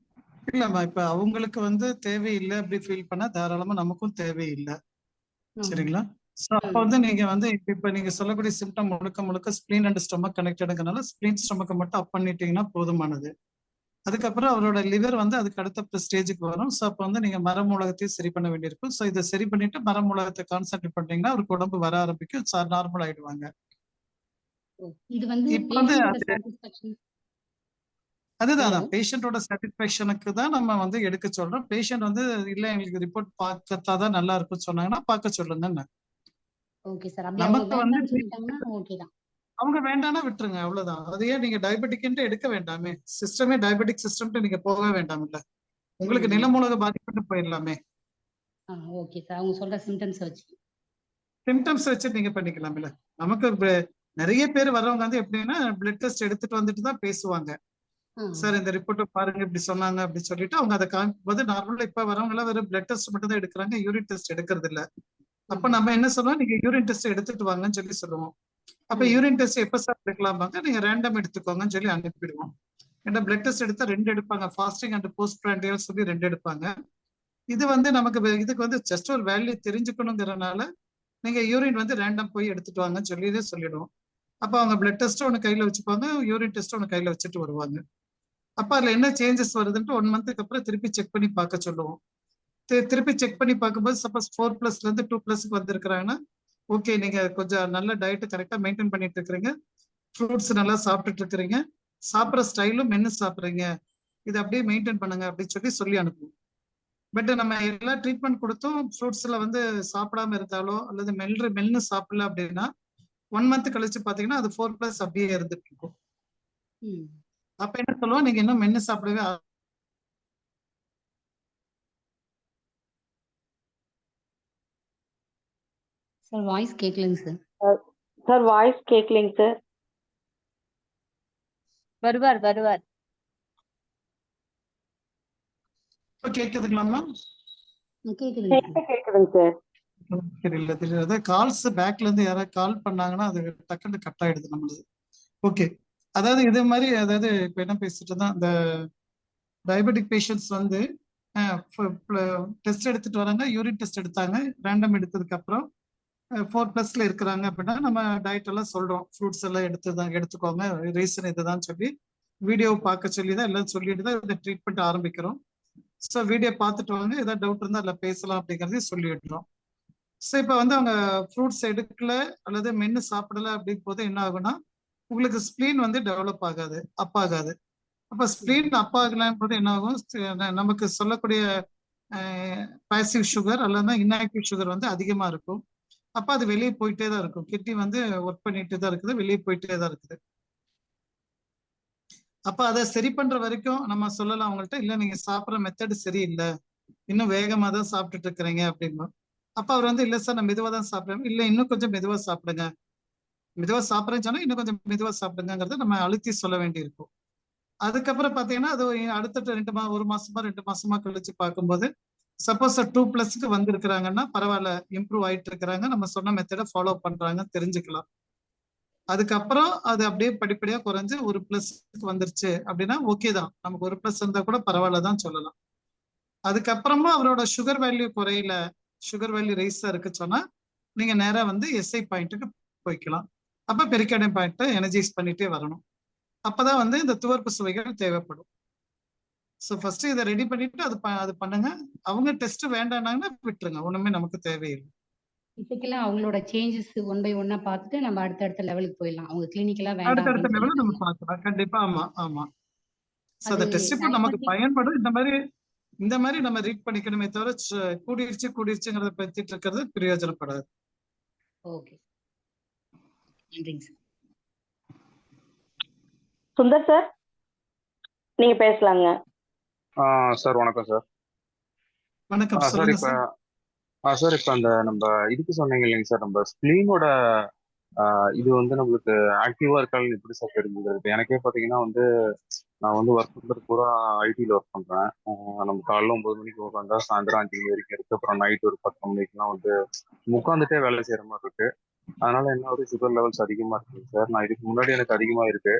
இல்லம்மா, இப்ப அவங்களுக்கு வந்து தேவையில்லை அப்படி ஃபீல் பண்ணா தாராளமா நமக்கும் தேவையில்லை. சரிங்களா? சோ அப்ப வந்து நீங்க வந்து இப்ப நீங்க சொல்லக்கூடிய சிம்டம் முழுக்க முழுக்க ஸ்பிளீன் அண்ட் ஸ்டொமக் கனெக்டடுங்கனால ஸ்பிளீன் ஸ்டொமக்கை மட்டும் அப் பண்ணிட்டீங்கன்னா போதுமானது. அதுக்கப்புறம் அவரோட லிவர் வந்து அதுக்கு அடுத்த ஸ்டேஜுக்கு வரும். ஸோ அப்போ வந்து நீங்க மரமூலகத்தையும் சரி பண்ண வேண்டியிருக்கும். ஸோ இதை சரி பண்ணிட்டு மரமூலகத்தை கான்சென்ட்ரேட் பண்ணீங்கன்னா அவருக்கு உடம்பு வர ஆரம்பிக்கும், நார்மல் ஆயிடுவாங்க. இது வந்து இப்ப வந்து பேஷண்டோட சாட்டிஸ்ஃபேக்ஷன். அதுதான் பேஷண்டோட சாட்டிஸ்பேக்ஷனுக்கு தான் நம்ம வந்து எடுக்க சொல்றோம். பேஷண்ட் வந்து இல்ல எங்களுக்கு ரிப்போர்ட் பார்க்கத்தான் நல்லா இருக்குன்னு சொன்னாங்கன்னா பார்க்க சொல்லுங்க. Okay sir. அப்படி அவங்க நமக்கு வந்து வேண்டாம்னு சொல்லிட்டாங்கன்னா ஓகே தான். அவங்க வேண்டாம்னா விட்டுருங்க, அவ்வளவுதான். அதையே நீங்க டயபெட்டிக்ன்ட்டு எடுக்க வேண்டாமே. சிஸ்டமே டயபெட்டிக் சிஸ்டம்ட்டு நீங்க போக வேண்டாம்ல. உங்களுக்கு நிலமூலக பாதிப்புட்டு போயிடலாமே. Okay sir. அவங்க சொல்ற சிம்டம்ஸ் வச்சு நீங்க பண்ணிக்கலாம்ல. நமக்கு நிறைய பேர் வர்றவங்க வந்து எப்படின்னா பிளட் டெஸ்ட் எடுத்துட்டு வந்துட்டு தான் பேசுவாங்க. சார் இந்த ரிப்போர்ட் பாருங்க இப்படி சொன்னாங்க அப்படி சொல்லிட்டு அவங்க அதை காமிக்கும்போது நார்மலா இப்ப வரவங்க எல்லாம் வெறும் பிளட் டெஸ்ட் மட்டும் தான் எடுக்கிறாங்க, யூரின் டெஸ்ட் எடுக்கிறது இல்ல. அப்ப நம்ம என்ன சொல்லுவோம், நீங்க யூரின் டெஸ்ட் எடுத்துட்டு வாங்கன்னு சொல்லி சொல்லுவோம். அப்ப யூரின் டெஸ்ட் எப்ப சார் எடுக்கலாம்பாங்க, நீங்க ரேண்டம் எடுத்துக்கோங்கன்னு சொல்லி அனுப்பிடுவோம். ஏன்னா பிளட் டெஸ்ட் எடுத்தா 2 எடுப்பாங்க, ஃபாஸ்டிங் அண்ட் போஸ்ட் பிராண்டியல் சொல்லி 2 எடுப்பாங்க. இது வந்து நமக்கு இதுக்கு வந்து ஜஸ்ட் ஒரு வேல்யூ தெரிஞ்சுக்கணுங்கிறனால நீங்க யூரின் வந்து ரேண்டம் போய் எடுத்துட்டு வாங்கன்னு சொல்லி சொல்லிடுவோம். அப்ப அவங்க பிளட் டெஸ்ட் ஒன்று கையில வச்சுப்பாங்க, யூரின் டெஸ்ட் ஒன்று கையில வச்சுட்டு வருவாங்க. அப்ப அதுல என்ன சேஞ்சஸ் வருதுன்ட்டு 1 மந்த்துக்கு அப்புறம் திருப்பி செக் பண்ணி பார்க்க சொல்லுவோம். திருப்பி செக் பண்ணி பார்க்கும்போது சப்போஸ் 4+ இருந்து 2+ வந்திருக்கிறாங்கன்னா ஓகே, நீங்க கொஞ்சம் நல்ல டயட் கரெக்டா மெயின்டைன் பண்ணிட்டு இருக்கிறீங்க, ஃப்ரூட்ஸ் நல்லா சாப்பிட்டுட்டு இருக்கிறீங்க, சாப்பிட்ற ஸ்டைலும் மென்னு சாப்பிட்றீங்க, இதை அப்படியே மெயின்டைன் பண்ணுங்க அப்படின்னு சொல்லி அனுப்புவோம். பட் நம்ம எல்லா ட்ரீட்மெண்ட் கொடுத்தும் ஃப்ரூட்ஸ்ல வந்து சாப்பிடாம இருந்தாலோ அல்லது மென்னு சாப்பிடல அப்படின்னா 1 மந்த் கழிச்சு பாத்தீங்கன்னா அது 4+ அப்படியே இருந்துட்டு இருக்கும். ம். அப்ப என்ன சொல்லுவோம், நீங்க இன்னும் மென்னு சாப்பிடவே சார் வாய்ஸ் கேட்கலங்க சார். சார் வாய்ஸ் கேட்கலைங்க சார். வருவார் வருவார். இப்ப கேக்குதுங்களாமா? கேக்குதுங்க சார். கேக்குதுங்க சார். தெரியல தெரியல. கால்ஸ் பேக்ல இருந்து யாராவது கால் பண்ணாங்கன்னா அது டக்குன்னு கட் ஆயிடுது நம்மளுது. ஓகே, அதாவது இது மாதிரி, அதாவது இப்ப என்ன பேசிட்டு இருந்தா, இந்த டயபெட்டிக் பேஷண்ட்ஸ் வந்து டெஸ்ட் எடுத்துட்டு வராங்க, யூரின் டெஸ்ட் எடுத்தாங்க, ரேண்டம் எடுத்ததுக்கு அப்புறம் 4+ இருக்கிறாங்க அப்படின்னா நம்ம டயட் எல்லாம் சொல்றோம், ஃப்ரூட்ஸ் எல்லாம் எடுத்துக்கோங்க, ரீசன் இதுதான் சொல்லி வீடியோ பார்க்க சொல்லி தான் எல்லாம் சொல்லிட்டு தான் இந்த ட்ரீட்மெண்ட் ஆரம்பிக்கிறோம். ஸோ வீடியோ பார்த்துட்டு வாங்க, ஏதாவது டவுட் இருந்தால் அதில் பேசலாம் அப்படிங்கிறதையும் சொல்லிடுறோம். ஸோ இப்போ வந்து அவங்க ஃப்ரூட்ஸ் எடுக்கல அல்லது மென்று சாப்பிடல அப்படிங்கும் போது என்ன ஆகும்னா, உங்களுக்கு ஸ்ப்ளீன் வந்து டெவலப் ஆகாது, அப்பாகாது. அப்போ ஸ்ப்ளீன் அப்பாகலாம் போது என்ன ஆகும், நமக்கு சொல்லக்கூடிய பாசிவ் சுகர் அல்லது இன்ஆக்டிவ் சுகர் வந்து அதிகமா இருக்கும். அப்ப அது வெளியே போயிட்டே தான் இருக்கும். கிட்னி வந்து ஒர்க் பண்ணிட்டு தான் இருக்குது, வெளியே போயிட்டே தான் இருக்குது. அப்ப அதை சரி பண்ற வரைக்கும் நம்ம சொல்லலாம் அவங்கள்ட்ட, இல்ல நீங்க சாப்பிட்ற மெத்தட் சரியில்லை, இன்னும் வேகமா தான் சாப்பிட்டுட்டு இருக்கிறீங்க அப்படின்னா. அப்ப அவர் வந்து, இல்ல சார் நான் மெதுவா தான் சாப்பிடுறேன், இல்ல இன்னும் கொஞ்சம் மெதுவா சாப்பிடுங்க, மெதுவா சாப்பிட்றேன்னு சொன்னா இன்னும் கொஞ்சம் மெதுவா சாப்பிடுங்கிறத நம்ம அழுத்தி சொல்ல வேண்டி இருக்கும். அதுக்கப்புறம் பாத்தீங்கன்னா அது அடுத்த 1 மாசமா 2 மாசமா கழிச்சு பார்க்கும்போது, சப்போஸ் 2+ வந்திருக்கிறாங்கன்னா பரவாயில்ல, இம்ப்ரூவ் ஆயிட்டு இருக்கிறாங்க, நம்ம சொன்ன மெத்தடை ஃபாலோ பண்றாங்க தெரிஞ்சுக்கலாம். அதுக்கப்புறம் அது அப்படியே படிப்படியா குறைஞ்சு 1+ வந்துருச்சு அப்படின்னா ஓகே தான், நமக்கு 1+ இருந்தா கூட பரவாயில்ல தான் சொல்லலாம். அதுக்கப்புறமா அவரோட சுகர் வேல்யூ குறையல, சுகர் வேல்யூ ரைஸா இருக்கு சொன்னா நீங்க நேரா வந்து எஸ்ஐ பாயிண்ட்டுக்கு போய்க்கலாம். அப்ப பெரிகார்டியம் பாயிண்ட்டை எனர்ஜைஸ் பண்ணிட்டே வரணும். அப்பதான் வந்து இந்த துவர்ப்பு சுவைகள் தேவைப்படும். ஸோ ஃபர்ஸ்ட் இதை ரெடி பண்ணிட்டு அது பண்ணுங்க. அவங்க டெஸ்ட் வேண்டாம்னாங்கன்னா விட்டுருங்க, ஒண்ணுமே நமக்கு தேவையில்லை. இப்போக்கெல்லாம் அவங்களோட சேஞ்சஸ் 1 பை 1 பார்த்துட்டு நம்ம அடுத்தடுத்த லெவலுக்கு போயிடலாம். அவங்க கிளினிக்கலா வேண்டாம் அடுத்தடுத்த அப்படின்னு லெவலில் நம்ம சொல்லிட்டாங்கன்னா. பார்க்கலாம். கண்டிப்பா, ஆமா ஆமா. ஸோ அந்த அது டெஸ்ட் இப்போ நமக்கு டயபெட்டிக். பயன்படும். இந்த மாதிரி நம்ம ரீட் பண்ணிக்கணுமே தவிர கூடிருச்சுங்கிறத பத்திட்டு இருக்கிறது பிரயோஜனப்படாது. ஓகே, நன்றிங்க சார். சுந்தர் சார், நீங்க பேசலாங்க. சார் வணக்கம் சார். வணக்கம், சார் சொல்லுங்க இப்போ சார். சார் இப்போ அந்த நம்ம இதுக்கு சொன்னீங்க இல்லைங்க சார், நம்ம ஸ்ப்ளீனோட இது வந்து நம்மளுக்கு ஆக்டிவா இருக்கான்னு எப்படி சார் தெரிஞ்சுக்கிறது? இப்போ எனக்கே பார்த்தீங்கன்னா வந்து நான் வந்து ஒர்க் பண்ணுறது பூரா ஐடியில் ஒர்க் பண்ணுறேன். நம்ம காலைல 9 மணிக்கு உட்காந்தா சாயந்தரம் 5 மணி வரைக்கும் இருக்கு. அப்புறம் நைட் ஒரு 10 மணிக்கெல்லாம் வந்து உட்காந்துட்டே வேலை செய்கிற மாதிரி இருக்கு. அதனால என்ன ஒரு சுகர் லெவல்ஸ் அதிகமாக இருக்குங்க சார். நான் இதுக்கு முன்னாடி எனக்கு அதிகமாக இருக்கு.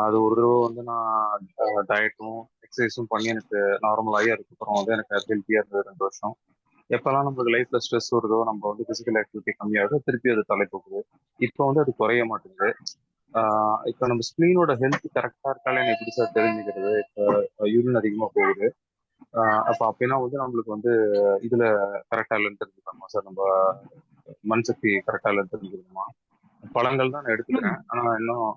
அது ஒரு தடவை வந்து நான் டயட்டும் எக்ஸசைஸும் பண்ணி எனக்கு நார்மலாகி அதுக்கப்புறம் வந்து எனக்கு ஹெல்த்தியாக இருந்தது 2 வருஷம். எப்பெல்லாம் நம்மளுக்கு லைஃப்ல ஸ்ட்ரெஸ் வருதோ, நம்ம வந்து பிசிக்கல் ஆக்டிவிட்டி கம்மியாகுதோ, திருப்பி அது தலை போகுது. இப்போ வந்து அது குறைய மாட்டேங்குது. இப்போ நம்ம ஸ்க்ரீனோட ஹெல்த் கரெக்டா இருக்கான்னு எப்படி சார் தெரிஞ்சுக்கிறது? இப்போ யூரின் அதிகமா போகுது, அப்போ அப்படின்னா வந்து நம்மளுக்கு வந்து இதுல கரெக்டா இல்லைன்னு தெரிஞ்சுக்கலாமா சார்? நம்ம மண் சக்தி கரெக்டா இல்லைன்னு தெரிஞ்சுக்கணுமா? பழங்கள் தான் நான் எடுத்துக்கிறேன், ஆனா இன்னும்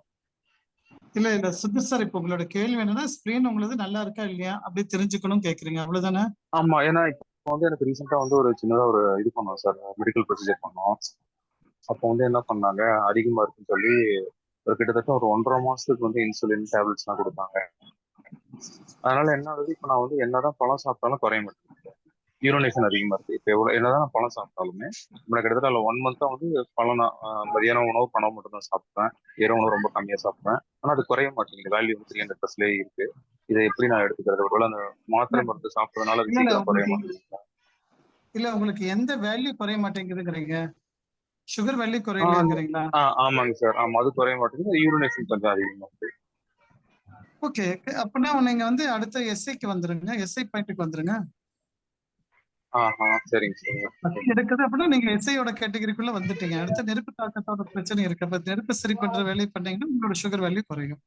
இல்ல சுந்தர் சார், இப்போ உங்களோட கேள்வி என்னன்னா, ஸ்பிளீன் உங்களுக்கு நல்லா இருக்கா இல்லையா அப்படி தெரிஞ்சுக்கணும் கேக்குறீங்க, அவ்வளவுதானே? ஆமா, ஏன்னா இப்போ வந்து எனக்கு ரீசெண்டா வந்து ஒரு சின்னதா ஒரு இது பண்ணோம் சார், மெடிக்கல் ப்ரொசீஜர் பண்ணோம். அப்போ வந்து என்ன பண்ணாங்க, அதிகமா இருக்குன்னு சொல்லி ஒரு கிட்டத்தட்ட ஒரு 1.5 மாசத்துக்கு வந்து இன்சுலின் டேப்லெட்ஸ் எல்லாம் கொடுத்தாங்க. அதனால என்ன ஆகுது, இப்போ நான் வந்து என்னதான் பழம் சாப்பிட்டாலும் குறைய மாட்டேங்குது, யூரோனேஷன் அதிகமா இருக்கு. இப்போ என்னதான் நான் பழம் சாப்பிட்டாலுமே நம்ம கிட்டத்தட்ட 1 மந்த்தா வந்து பழம் மதியான உணவு பழம் மட்டும் தான் சாப்பிட்றேன், இரவு உணவு ரொம்ப கம்மியா சாப்பிட்றேன். ஆனா அது குறைய மாட்டேங்குது, வேல்யூ வந்து 300+ இருக்கு. இதை எப்படி நான் எடுத்துக்கிறது? ஒருவேளை அந்த மாத்திரை மருந்து சாப்பிட்றதுனால அது சீக்கிரம் குறைய மாட்டேங்குது. இல்ல உங்களுக்கு எந்த வேல்யூ குறைய மாட்டேங்குதுங்கிறீங்க? Sugar value குறையலங்கிறீங்களா? ஆமாங்க சார், ஆமா, அது குறைய மாட்டேங்குது, யூரினேஷன் கொஞ்சம் அதிகமா இருக்கு. ஓகே, அப்படின்னா நீங்க வந்து அடுத்த எஸ்ஐக்கு வந்துருங்க, எஸ்ஐ பாயிண்ட்டுக்கு வந்துருங்க. சரிங்க சார். எடுக்குது அப்படின்னா நீங்க எஸ்ஐயோட கேட்டகரிக்குள்ள வந்துட்டீங்க. அடுத்த நெருப்பு தாக்கத்தோட பிரச்சனை இருக்கு, அப்ப நெருப்பு சரி பண்ற வேலையை பண்ணீங்கன்னா உங்களோட சுகர் வேல்யூ குறையும்.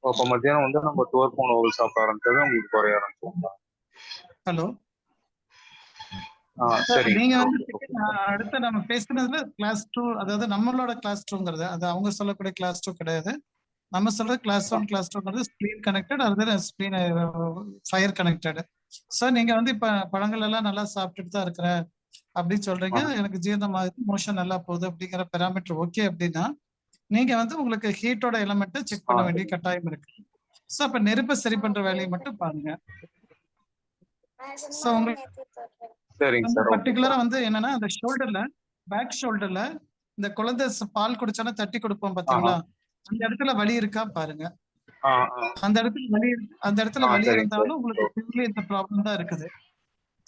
அப்ப மத்தியானம் வந்து நம்ம துவர்ப்பு உணவுகள் சாப்பிட ஆரம்பிச்சது உங்களுக்கு குறைய ஆரம்பிச்சோம். ஹலோ, சரி, நீங்க வந்து அடுத்த நம்ம பேசுனதுல கிளாஸ் 2, அதாவது நம்மளோட கிளாஸ் 2ங்கிறது அது அவங்க சொல்லக்கூடிய கிளாஸ் 2 கிடையாது. நம்ம சொல்ற கிளாஸ் 1 கிளாஸ் 2ங்கிறது ஸ்பிளீன் கனெக்டட், அது ஸ்பிளீன் ஃபயர் கனெக்டட். ஸோ நீங்க வந்து இப்ப பழங்கள் எல்லாம் நல்லா சாப்பிட்டுட்டு தான் இருக்கிறேன், அப்படி சொல்றீங்க, எனக்கு ஜீரணமாகுது, மோஷன் நல்லா போகுது அப்படிங்கிற பெராமீட்டர் ஓகே அப்படின்னா நீங்க வந்து உங்களுக்கு ஹீட்டோட எலமெண்ட்டை செக் பண்ண வேண்டிய கட்டாயம் இருக்கு. ஸோ அப்ப நெருப்பை சரி பண்ற வேலையை மட்டும் பாருங்க. ஸோ உங்களுக்கு சரிங்க சார். ஓகே பர்டிகுலரா வந்து என்னன்னா அந்த ஷோல்டர்ல, பேக் ஷோல்டர்ல இந்த குழந்தை பால் குடிச்சாலும் தட்டி கொடுப்போம் பாத்தீங்களா, அந்த இடத்துல வலி இருக்கா பாருங்க. அந்த இடத்துல வலி சரிங்க இருந்தாலும் உங்களுக்கு சிம்பிளி இந்த ப்ராப்ளம் தான் இருக்குது.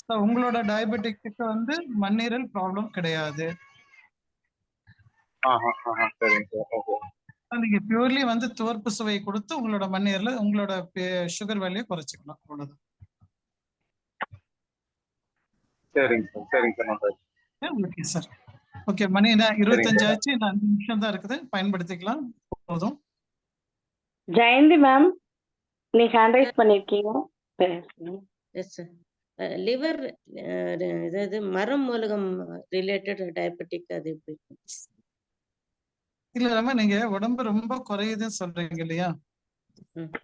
ஸோ உங்களோட டயபெட்டிக்கு வந்து மண்ணீரல் ப்ராப்ளம் கிடையாது. சரிங்க சார். ஓகே. நீங்க பியூர்லி வந்து துவர்ப்பு சுவை கொடுத்து உங்களோட மண்ணீரல உங்களோட சுகர் வேல்யூ குறைச்சிக்கலாம், அவ்வளவுதான். சரிங்க சார். சரிங்க சார். Okay sir. ஓகே, மணி என்ன 25 ஆச்சு, இன்னும் 5 நிமிஷம் தான் இருக்குது, பயன்படுத்திக்கலாம் போதும். ஜெயந்தி மேம், நீ ஹேண்ட் ரைஸ் பண்ணிருக்கீங்க, பேசுங்க. Yes sir. லிவர் ஏதாவது மரம் மூலகம் ரிலேட்டட் டயபெட்டிக் அது எப்படி? இல்ல நம்ம நீங்க உடம்பு ரொம்ப குறையுதுன்னு சொல்றீங்க இல்லையா?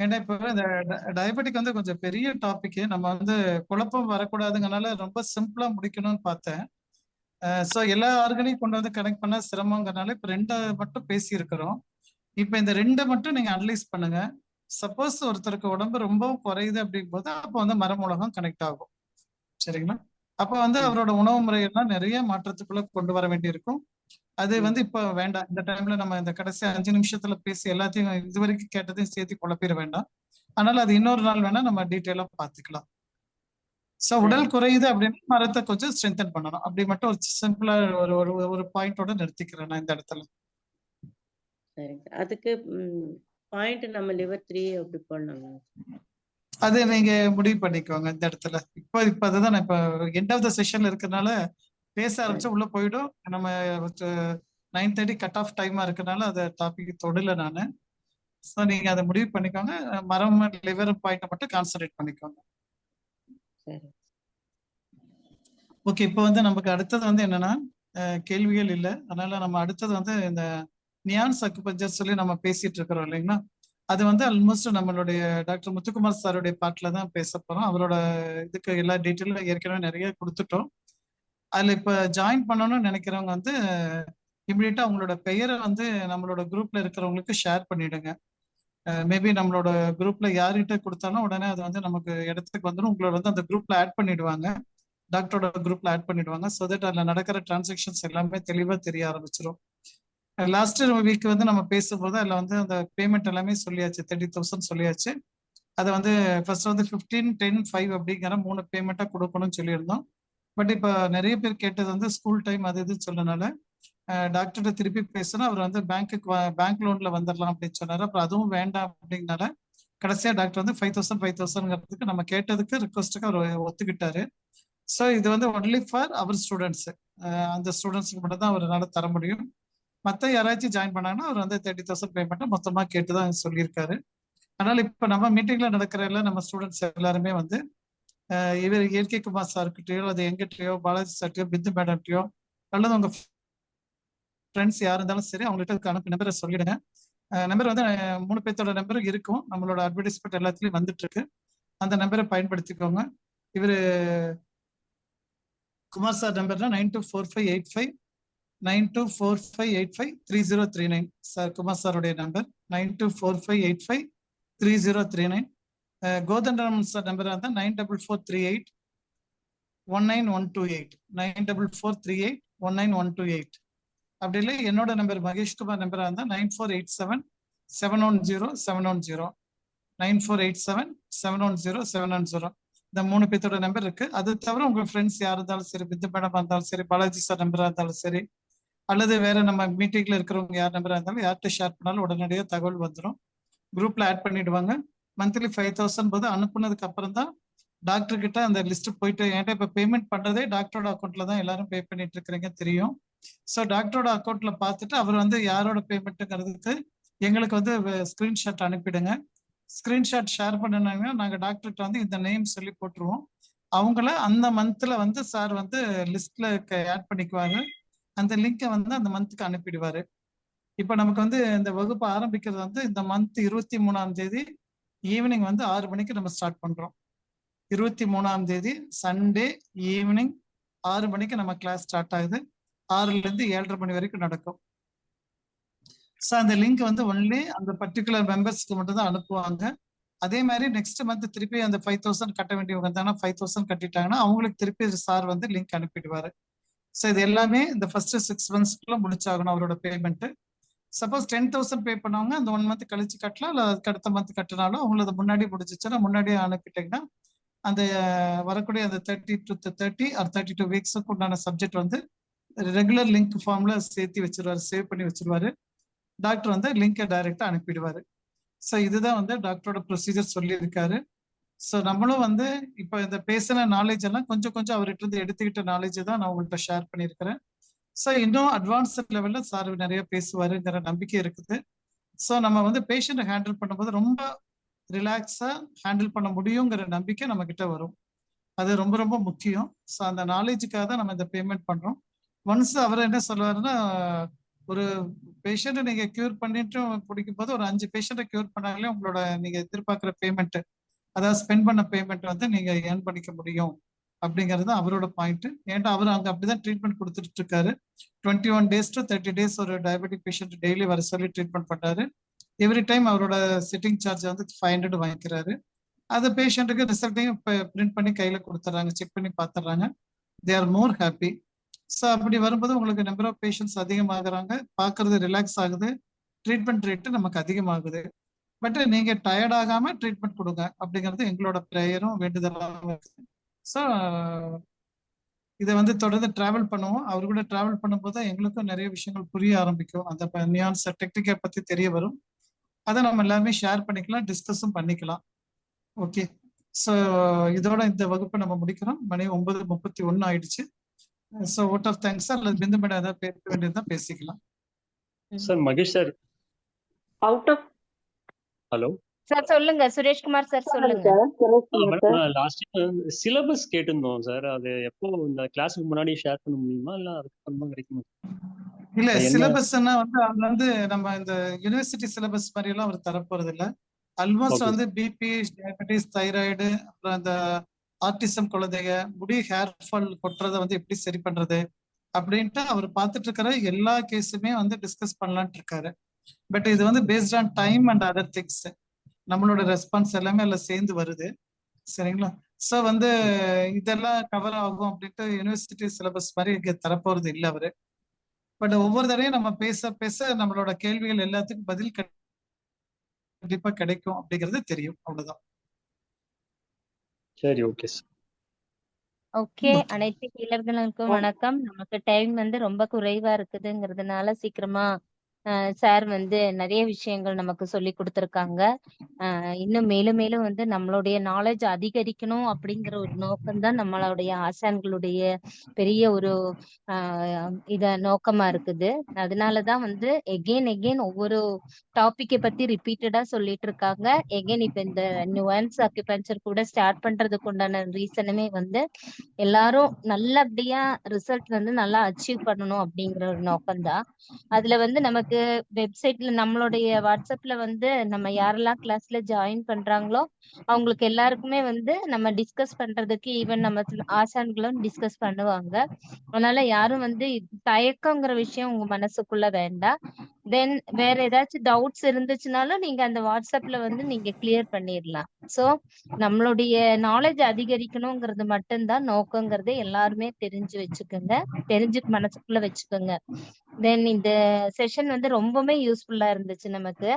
ஏன்னா இப்ப இந்த டயபெட்டிக் வந்து கொஞ்சம் பெரிய டாபிக். நம்ம வந்து குழப்பம் வரக்கூடாதுங்கனால ரொம்ப சிம்பிளா முடிக்கணும்னு பார்த்தேன். ஸோ எல்லா ஆர்கனையும் கொண்டு வந்து கனெக்ட் பண்ண சிரமங்கிறனால இப்ப 2 மட்டும் பேசி இருக்கிறோம். இப்ப இந்த 2 மட்டும் நீங்க அனலைஸ் பண்ணுங்க. சப்போஸ் ஒருத்தருக்கு உடம்பு ரொம்ப குறையுது அப்படிங்கும் போது அப்போ வந்து மரமூலகம் கனெக்ட் ஆகும். சரிங்களா? அப்ப வந்து அவரோட உணவு முறையெல்லாம் நிறைய மாற்றத்துக்குள்ள கொண்டு வர வேண்டியிருக்கும். அது வந்து இப்ப வேண்டாம். இந்த டைம்ல நம்ம இந்த கடைசி 5 நிமிஷத்துல பேசி எல்லாத்தையும் இதுவரைக்கும் கேட்டதையும் சேர்த்து குழப்பிட வேண்டாம். அதனால அது இன்னொரு நாள் வேணா நம்ம டீட்டெயிலா பாத்துக்கலாம். சோ உடல் குறையுது அப்படின்னா மரத்தை கொஞ்சம் ஸ்ட்ரென்தன் பண்ணணும். அப்படி மட்டும் ஒரு சிம்பிளா ஒரு பாயிண்டோட நிறுத்திக்கிறேன் நான் இந்த இடத்துல. சரிங்க. அதுக்கு பாயிண்ட் நம்ம லிவர் 3 அப்படி பண்ணணும். அது நீங்க முடிவு பண்ணிக்கோங்க இந்த இடத்துல. இப்ப அதுதான் நான் இப்ப எண்ட் ஆஃப் த செஷன்ல இருக்கிறதுனால பேச ஆரம்பிச்சா உள்ள போயிடும். நம்ம 9:30 கட் ஆஃப் டைமா இருக்கனால அதை டாபிக் தொடல நானு. ஸோ நீங்க அதை முடிவு பண்ணிக்கோங்க. மரம் லிவர் பாயிண்ட்டை மட்டும் கான்சன்ட்ரேட் பண்ணிக்கோங்க. ஓகே, இப்போ வந்து நமக்கு அடுத்தது வந்து என்னன்னா கேள்விகள் இல்லை. அதனால நம்ம அடுத்தது வந்து இந்த நியான்ஸ் அக்குபஞ்சர் சொல்லி நம்ம பேசிட்டு இருக்கிறோம் இல்லைங்களா? அது வந்து ஆல்மோஸ்ட் நம்மளுடைய டாக்டர் முத்துக்குமார் சாருடைய பாட்டில் தான் பேச போறோம். அவரோட இதுக்கு எல்லா டீட்டெயிலும் ஏற்கனவே நிறைய கொடுத்துட்டோம். அதுல இப்ப ஜாயின் பண்ணணும்னு நினைக்கிறவங்க வந்து இமீடியட்டா அவங்களோட பெயரை வந்து நம்மளோட குரூப்ல இருக்கிறவங்களுக்கு ஷேர் பண்ணிடுங்க. மேபி நம்மளோட குரூப்ல யார்கிட்ட கொடுத்தாலும் உடனே அது வந்து நமக்கு இடத்துக்கு வந்துடும். உங்களோட வந்து அந்த குரூப்ல ஆட் பண்ணிடுவாங்க, டாக்டரோட குரூப்ல ஆட் பண்ணிடுவாங்க. ஸோ தட் அதுல நடக்கிற டிரான்சாக்ஷன்ஸ் எல்லாமே தெளிவா தெரிய ஆரம்பிச்சிடும். லாஸ்ட் வீக் வந்து நம்ம பேசும்போது அதுல வந்து அந்த பேமெண்ட் எல்லாமே சொல்லியாச்சு, 30,000 சொல்லியாச்சு. அதை வந்து ஃபர்ஸ்ட் வந்து 15, 10, 5 அப்படிங்கிற 3 பேமெண்ட்டா கொடுக்கணும்னு சொல்லியிருந்தோம். பட் இப்போ நிறைய பேர் கேட்டது வந்து ஸ்கூல் டைம் அது இதுன்னு சொன்னனால டாக்டர்கிட்ட திருப்பி பேசினா அவர் வந்து பேங்க் லோன்ல வந்துடலாம் அப்படின்னு சொன்னாரு. அப்புறம் அதுவும் வேண்டாம் அப்படிங்கனால கடைசியா டாக்டர் வந்து 5,000 நம்ம கேட்டதுக்கு ரிக்வஸ்ட்டுக்கு அவர் ஒத்துக்கிட்டாரு. ஸோ இது வந்து ஒன்லி ஃபார் அவர் ஸ்டூடெண்ட்ஸ். அந்த ஸ்டூடெண்ட்ஸ்க்கு மட்டும் தான் அவரால் தர முடியும். மற்ற யாராச்சும் ஜாயின் பண்ணாங்கன்னா அவர் வந்து 30,000 பேமெண்ட்டை மொத்தமா கேட்டுதான் சொல்லியிருக்காரு. அதனால இப்ப நம்ம மீட்டிங்ல நடக்கிற எல்லாம் நம்ம ஸ்டூடெண்ட்ஸ் எல்லாருமே வந்து இவர் இயற்கை குமார் சார்கிட்டயோ அது எங்கிட்டயோ பாலாஜி சார்ட்டையோ பிந்து மேடம்கிட்டயோ அல்லது உங்க ஃப்ரெண்ட்ஸ் யார் இருந்தாலும் சரி அவங்கள்ட்ட அனுப்பி நம்பரை சொல்லிடுங்க. நம்பர் வந்து 3 பேர்த்தோட நம்பர் இருக்கும், நம்மளோட அட்வர்டைஸ்மெண்ட் எல்லாத்துலயும் வந்துட்டு இருக்கு. அந்த நம்பரை பயன்படுத்திக்கோங்க. இவரு குமார் சார் நம்பர்னா 9245853039 சார். குமார் சாருடைய நம்பர் 9245853039. கோதண்டராமன் சார் நம்பர் இருந்தால் 9443819128 9443819128. அப்படி இல்லை என்னோட நம்பர் மகேஷ்குமார் நம்பரா இருந்தால் 94871710 94871710 இந்த 3 பேர்த்தோட நம்பர் இருக்கு. அது தவிர உங்க ஃப்ரெண்ட்ஸ் யார் இருந்தாலும் சரி, பிந்து மேடம் இருந்தாலும் சரி, பாலாஜி சார் நம்பரா இருந்தாலும் சரி, அல்லது வேற நம்ம மீட்டிங்ல இருக்கிறவங்க யார் நம்பரா இருந்தாலும் யார்கிட்ட ஷேர் பண்ணாலும் உடனடியாக தகவல் வந்துடும். குரூப்ல ஆட் பண்ணிடுவாங்க. மந்த்லி 5,000 போது அனுப்புனதுக்கு அப்புறம் தான் டாக்டர் கிட்ட அந்த லிஸ்ட் போயிட்டு, ஏன்டா இப்ப பேமெண்ட் பண்றதே டாக்டரோட அக்கௌண்ட்ல தான் எல்லாரும் பே பண்ணிட்டு இருக்கிறீங்க தெரியும். ஸோ டாக்டரோட அக்கௌண்ட்ல பார்த்துட்டு அவர் வந்து யாரோட பேமெண்ட்டுங்கிறதுக்கு எங்களுக்கு வந்து ஸ்கிரீன்ஷாட் அனுப்பிடுங்க. ஸ்கிரீன்ஷாட் ஷேர் பண்ணினாங்கன்னா நாங்கள் டாக்டர்கிட்ட வந்து இந்த நேம் சொல்லி போட்டுருவோம். அவங்கள அந்த மந்த்ல வந்து சார் வந்து லிஸ்ட்ல ஆட் பண்ணிக்குவாங்க. அந்த லிங்கை வந்து அந்த மந்த்துக்கு அனுப்பிடுவாரு. இப்போ நமக்கு வந்து இந்த வகுப்பு ஆரம்பிக்கிறது வந்து இந்த மந்த் 23ஆம் தேதி ஈவினிங் வந்து 6 மணிக்கு நம்ம ஸ்டார்ட் பண்றோம். 23ஆம் தேதி சண்டே ஈவினிங் 6 மணிக்கு நம்ம கிளாஸ் ஸ்டார்ட் ஆகுது. 6ல இருந்து 7:30 மணி வரைக்கும் நடக்கும். ஸோ அந்த லிங்க் வந்து ஒன்லி அந்த பர்டிகுலர் மெம்பர்ஸ்க்கு மட்டும் தான் அனுப்புவாங்க. அதே மாதிரி நெக்ஸ்ட் மந்த் திருப்பி அந்த 5000 கட்ட வேண்டியவங்க இருந்தாங்கன்னா 5000 கட்டிட்டாங்கன்னா அவங்களுக்கு திருப்பி சார் வந்து லிங்க் அனுப்பிடுவாரு. ஸோ இது எல்லாமே இந்த ஃபர்ஸ்ட் 6 மந்த்ஸ்க்குள்ள முடிச்சாகணும் அவரோட பேமெண்ட். சப்போஸ் 10,000 பே பண்ணவங்க அந்த 1 மந்த் கழிச்சு கட்டலாம், இல்லை அதுக்கு அடுத்த மந்த் கட்டினாலும் அவங்களது முன்னாடி முடிஞ்சிச்சுன்னா முன்னாடியே அனுப்பிட்டீங்கன்னா அந்த வரக்கூடிய அந்த 30 to 30 or 32 வீக்ஸுக்கு உண்டான சப்ஜெக்ட் வந்து ரெகுலர் லிங்க் ஃபார்ம்ல சேர்த்து வச்சிருவாரு, சேவ் பண்ணி வச்சிருவாரு. டாக்டர் வந்து லிங்கை டைரக்டா அனுப்பிடுவாரு. ஸோ இதுதான் வந்து டாக்டரோட ப்ரொசீஜர் சொல்லியிருக்காரு. ஸோ நம்மளும் வந்து இப்போ இந்த பேசின நாலேஜ் எல்லாம் கொஞ்சம் கொஞ்சம் அவர்கிட்ட இருந்து எடுத்துக்கிட்ட நாலேஜ் தான் நான் உங்கள்கிட்ட ஷேர் பண்ணியிருக்கிறேன். ஸோ இன்னும் அட்வான்ஸ்ட் லெவல்ல சார் நிறைய பேசுவாருங்கிற நம்பிக்கை இருக்குது. ஸோ நம்ம வந்து பேஷண்ட்டை ஹேண்டில் பண்ணும்போது ரொம்ப ரிலாக்ஸா ஹேண்டில் பண்ண முடியுங்கிற நம்பிக்கை நம்ம கிட்ட வரும். அது ரொம்ப ரொம்ப முக்கியம். ஸோ அந்த நாலேஜுக்காக தான் நம்ம இந்த பேமெண்ட் பண்றோம். ஒன்ஸ் அவர் என்ன சொல்லுவாருன்னா, ஒரு பேஷண்ட்டை நீங்க கியூர் பண்ணிட்டு பிடிக்கும் போது ஒரு 5 பேஷண்ட்டை கியூர் பண்ணாலே உங்களோட நீங்க எதிர்பார்க்குற பேமெண்ட், அதாவது ஸ்பெண்ட் பண்ண பேமெண்ட் வந்து நீங்க ஏர்ன் பண்ணிக்க முடியும் அப்படிங்கிறது அவரோட பாயிண்ட். ஏன்டா அவர் அங்க அப்படிதான் ட்ரீட்மெண்ட் கொடுத்துட்டு இருக்காரு. 21 days to 30 days ஒரு டயபெட்டிக் பேஷண்ட் டெய்லி வர சொல்லி ட்ரீட்மெண்ட் பண்றாரு. எவ்ரி டைம் அவரோட சிட்டிங் சார்ஜ் வந்து 500 வாங்கிக்கிறாரு. அது பேஷண்ட்டுக்கு ரிசல்ட்டையும் பிரிண்ட் பண்ணி கையில கொடுத்துட்றாங்க, செக் பண்ணி பார்த்துடுறாங்க. They are more happy. So அப்படி வரும்போது உங்களுக்கு நம்பர் ஆஃப் பேஷண்ட்ஸ் அதிகமாகறாங்க, பார்க்கறது ரிலாக்ஸ் ஆகுது, ட்ரீட்மெண்ட் ரேட்டு நமக்கு அதிகமாகுது. பட் நீங்க டயர்ட் ஆகாம ட்ரீட்மெண்ட் கொடுங்க அப்படிங்கிறது எங்களோட ப்ரேயரும் வேண்டுதலாகவும் இருக்கு. ஸோ இதை வந்து தொடர்ந்து டிராவல் பண்ணுவோம். அவர் கூட டிராவல் பண்ணும்போது எங்களுக்கும் நிறைய விஷயங்கள் புரிய ஆரம்பிக்கும். அந்த நியான்ஸ் டெக்னிக்கை பத்தி தெரிய வரும். அதை நம்ம எல்லாருமே ஷேர் பண்ணிக்கலாம், டிஸ்கஸும் பண்ணிக்கலாம். ஓகே, ஸோ இதோட இந்த வகுப்பை நம்ம முடிக்கிறோம். மணி 9:31 ஆயிடுச்சு. ஸோ ஓட் ஆஃப் தேங்க்ஸ் அல்லது பிந்து மேடம் ஏதாவது பேச வேண்டியதுதான் பேசிக்கலாம். Sir Mahesh sir. Out of hello sir சொல்லுங்க, சுரேஷ்குமார் சார் சொல்லுங்க. மேடம், லாஸ்ட் சிலபஸ் கேட்டிருந்தோம் சார். அது எப்போ இந்த கிளாஸுக்கு முன்னாடி ஷேர் பண்ண முடியுமா, இல்ல அதுக்கப்புறமா கிடைக்குமா? இல்ல என்ன சிலபஸ்னா வந்து அது வந்து நம்ம இந்த யூனிவர்சிட்டி சிலபஸ் மாதிரி எல்லாம் அவர் தரப்போறது இல்ல. ஆல்மோஸ்ட் ஓகே வந்து பிபி, டயபெட்டிஸ், தைராய்டு, அப்புறம் அந்த ஆர்டிசம் குழந்தைங்க, முடி ஹேர் ஃபால் கொட்டுறதை வந்து எப்படி சரி பண்றது அப்படின்ட்டு அவர் பார்த்துட்டு இருக்கிற எல்லா கேஸுமே வந்து டிஸ்கஸ் பண்ணலான்ட்டு இருக்காரு. பட் இது வந்து based on time and other things, நம்மளோட ரெஸ்பான்ஸ் எல்லாமே எல்லாம் சேர்ந்து வருது. சரிங்களா? ஸோ வந்து இதெல்லாம் கவர் ஆகும் அப்படின்ட்டு யூனிவர்சிட்டி சிலபஸ் மாதிரி இங்க தரப்போறது இல்லை அவரு. பட் ஒவ்வொரு தடையும் நம்ம பேச பேச நம்மளோட கேள்விகள் எல்லாத்துக்கும் பதில் கண்டிப்பா கிடைக்கும் அப்படிங்கிறது தெரியும். அவ்வளவுதான். சரி, ஓகே சார். Okay, okay. அனைத்து கீழர்களுக்கும் வணக்கம். நமக்கு டைம் வந்து ரொம்ப குறைவா இருக்குதுங்கிறதுனால சீக்கிரமா சார் வந்து நிறைய விஷயங்கள் நமக்கு சொல்லி கொடுத்துருக்காங்க. இன்னும் மேலும் மேலும் வந்து நம்மளுடைய நாலேஜ் அதிகரிக்கணும் அப்படிங்கிற ஒரு நோக்கம் தான் நம்மளுடைய ஆசான்களுடைய பெரிய ஒரு நோக்கமா இருக்குது. அதனாலதான் வந்து எகெயின் ஒவ்வொரு டாபிக்கை பத்தி ரிப்பீட்டடா சொல்லிட்டு இருக்காங்க. எகெயின் இப்ப இந்த நியூவான்ஸ் அக்யூபஞ்சர் கூட ஸ்டார்ட் பண்றதுக்கு உண்டான ரீசனுமே வந்து எல்லாரும் நல்லபடியா ரிசல்ட் வந்து நல்லா அச்சீவ் பண்ணணும் அப்படிங்கிற ஒரு நோக்கம் தான். அதுல வந்து நமக்கு வெப்சைட்ல நம்மளுடைய வாட்ஸ்அப்ல வந்து நம்ம யாரெல்லாம் கிளாஸ்ல ஜாயின் பண்றாங்களோ அவங்களுக்கு எல்லாருக்குமே வந்து நம்ம டிஸ்கஸ் பண்றதுக்கு ஈவன் நம்ம ஆசான்களும் டிஸ்கஸ் பண்ணுவாங்க. அதனால யாரும் வந்து தயக்கங்கிற விஷயம் உங்க மனசுக்குள்ள வேண்டாம். தென் வேற ஏதாச்சும் டவுட்ஸ் இருந்துச்சுனாலும் நீங்க அந்த வாட்ஸ்அப்ல வந்து நீங்க கிளியர் பண்ணிடலாம். சோ நம்மளுடைய நாலேஜ் அதிகரிக்கணுங்கிறது மட்டும்தான் நோக்கங்கிறத எல்லாருமே தெரிஞ்சு வச்சுக்கோங்க, தெரிஞ்சு மனசுக்குள்ள வச்சுக்கோங்க. தென் இந்த செஷன் வந்து ரொம்பவுமே யூஸ்ஃபுல்லா இருந்துச்சு நமக்கு.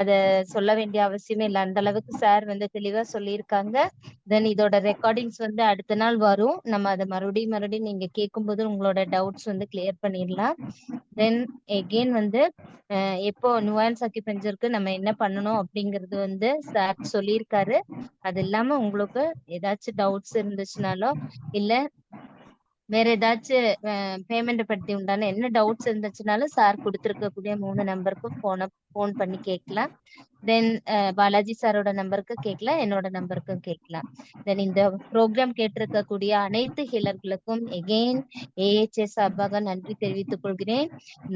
அத சொல்ல வேண்டிய அவசியமே இல்லை, அந்த அளவுக்கு சார் வந்து தெளிவா சொல்லியிருக்காங்க. தென் இதோட ரெக்கார்டிங்ஸ் வந்து அடுத்த நாள் வரும். நம்ம அதை மறுபடியும் நீங்க கேட்கும்போது உங்களோட டவுட்ஸ் வந்து கிளியர் பண்ணிடலாம். தென் எகெயின் வந்து எப்போ நியூவான்ஸ் அக்யூபஞ்சருக்கு நம்ம என்ன பண்ணணும் அப்படிங்கிறது வந்து சார் சொல்லியிருக்காரு. அது இல்லாம உங்களுக்கு ஏதாச்சும் டவுட்ஸ் இருந்துச்சுனாலோ இல்ல வேற ஏதாச்சும் பேமெண்ட் பத்தி உண்டான என்ன டவுட்ஸ் இருந்துச்சுனாலும் சார் கொடுத்துருக்கக்கூடிய 3 நம்பருக்கு போன் பண்ணி கேட்கலாம். தென் பாலாஜி சாரோட நம்பருக்கு கேட்கலாம், என்னோட நம்பருக்கும் கேட்கலாம். தென் இந்த ப்ரோக்ராம் கேட்டிருக்கக்கூடிய அனைத்து ஹீலர்களுக்கும் எகெயின் ஏஹெச்எஸ் சார்பாக நன்றி தெரிவித்துக் கொள்கிறேன்.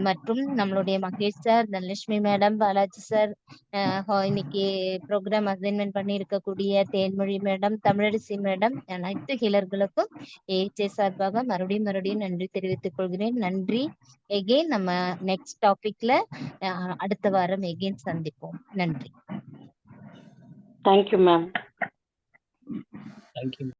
மற்றும் நம்மளுடைய Mahesh sir, Dhanalakshmi madam, Balaji sir, இன்னைக்கு ப்ரோக்ராம் அசைன்மெண்ட் பண்ணி இருக்கக்கூடிய தேன்மொழி மேடம், தமிழரசி மேடம், அனைத்து ஹீலர்களுக்கும் ஏஹெச்எஸ் சார்பாக மறுபடியும் நன்றி தெரிவித்துக் கொள்கிறேன். நன்றி. எகெயின் நம்ம நெக்ஸ்ட் டாபிக்ல அடுத்த வாரம் எகெயின் சந்திப்போம். நன்றி. Thank you ma'am. தேங்க்யூ.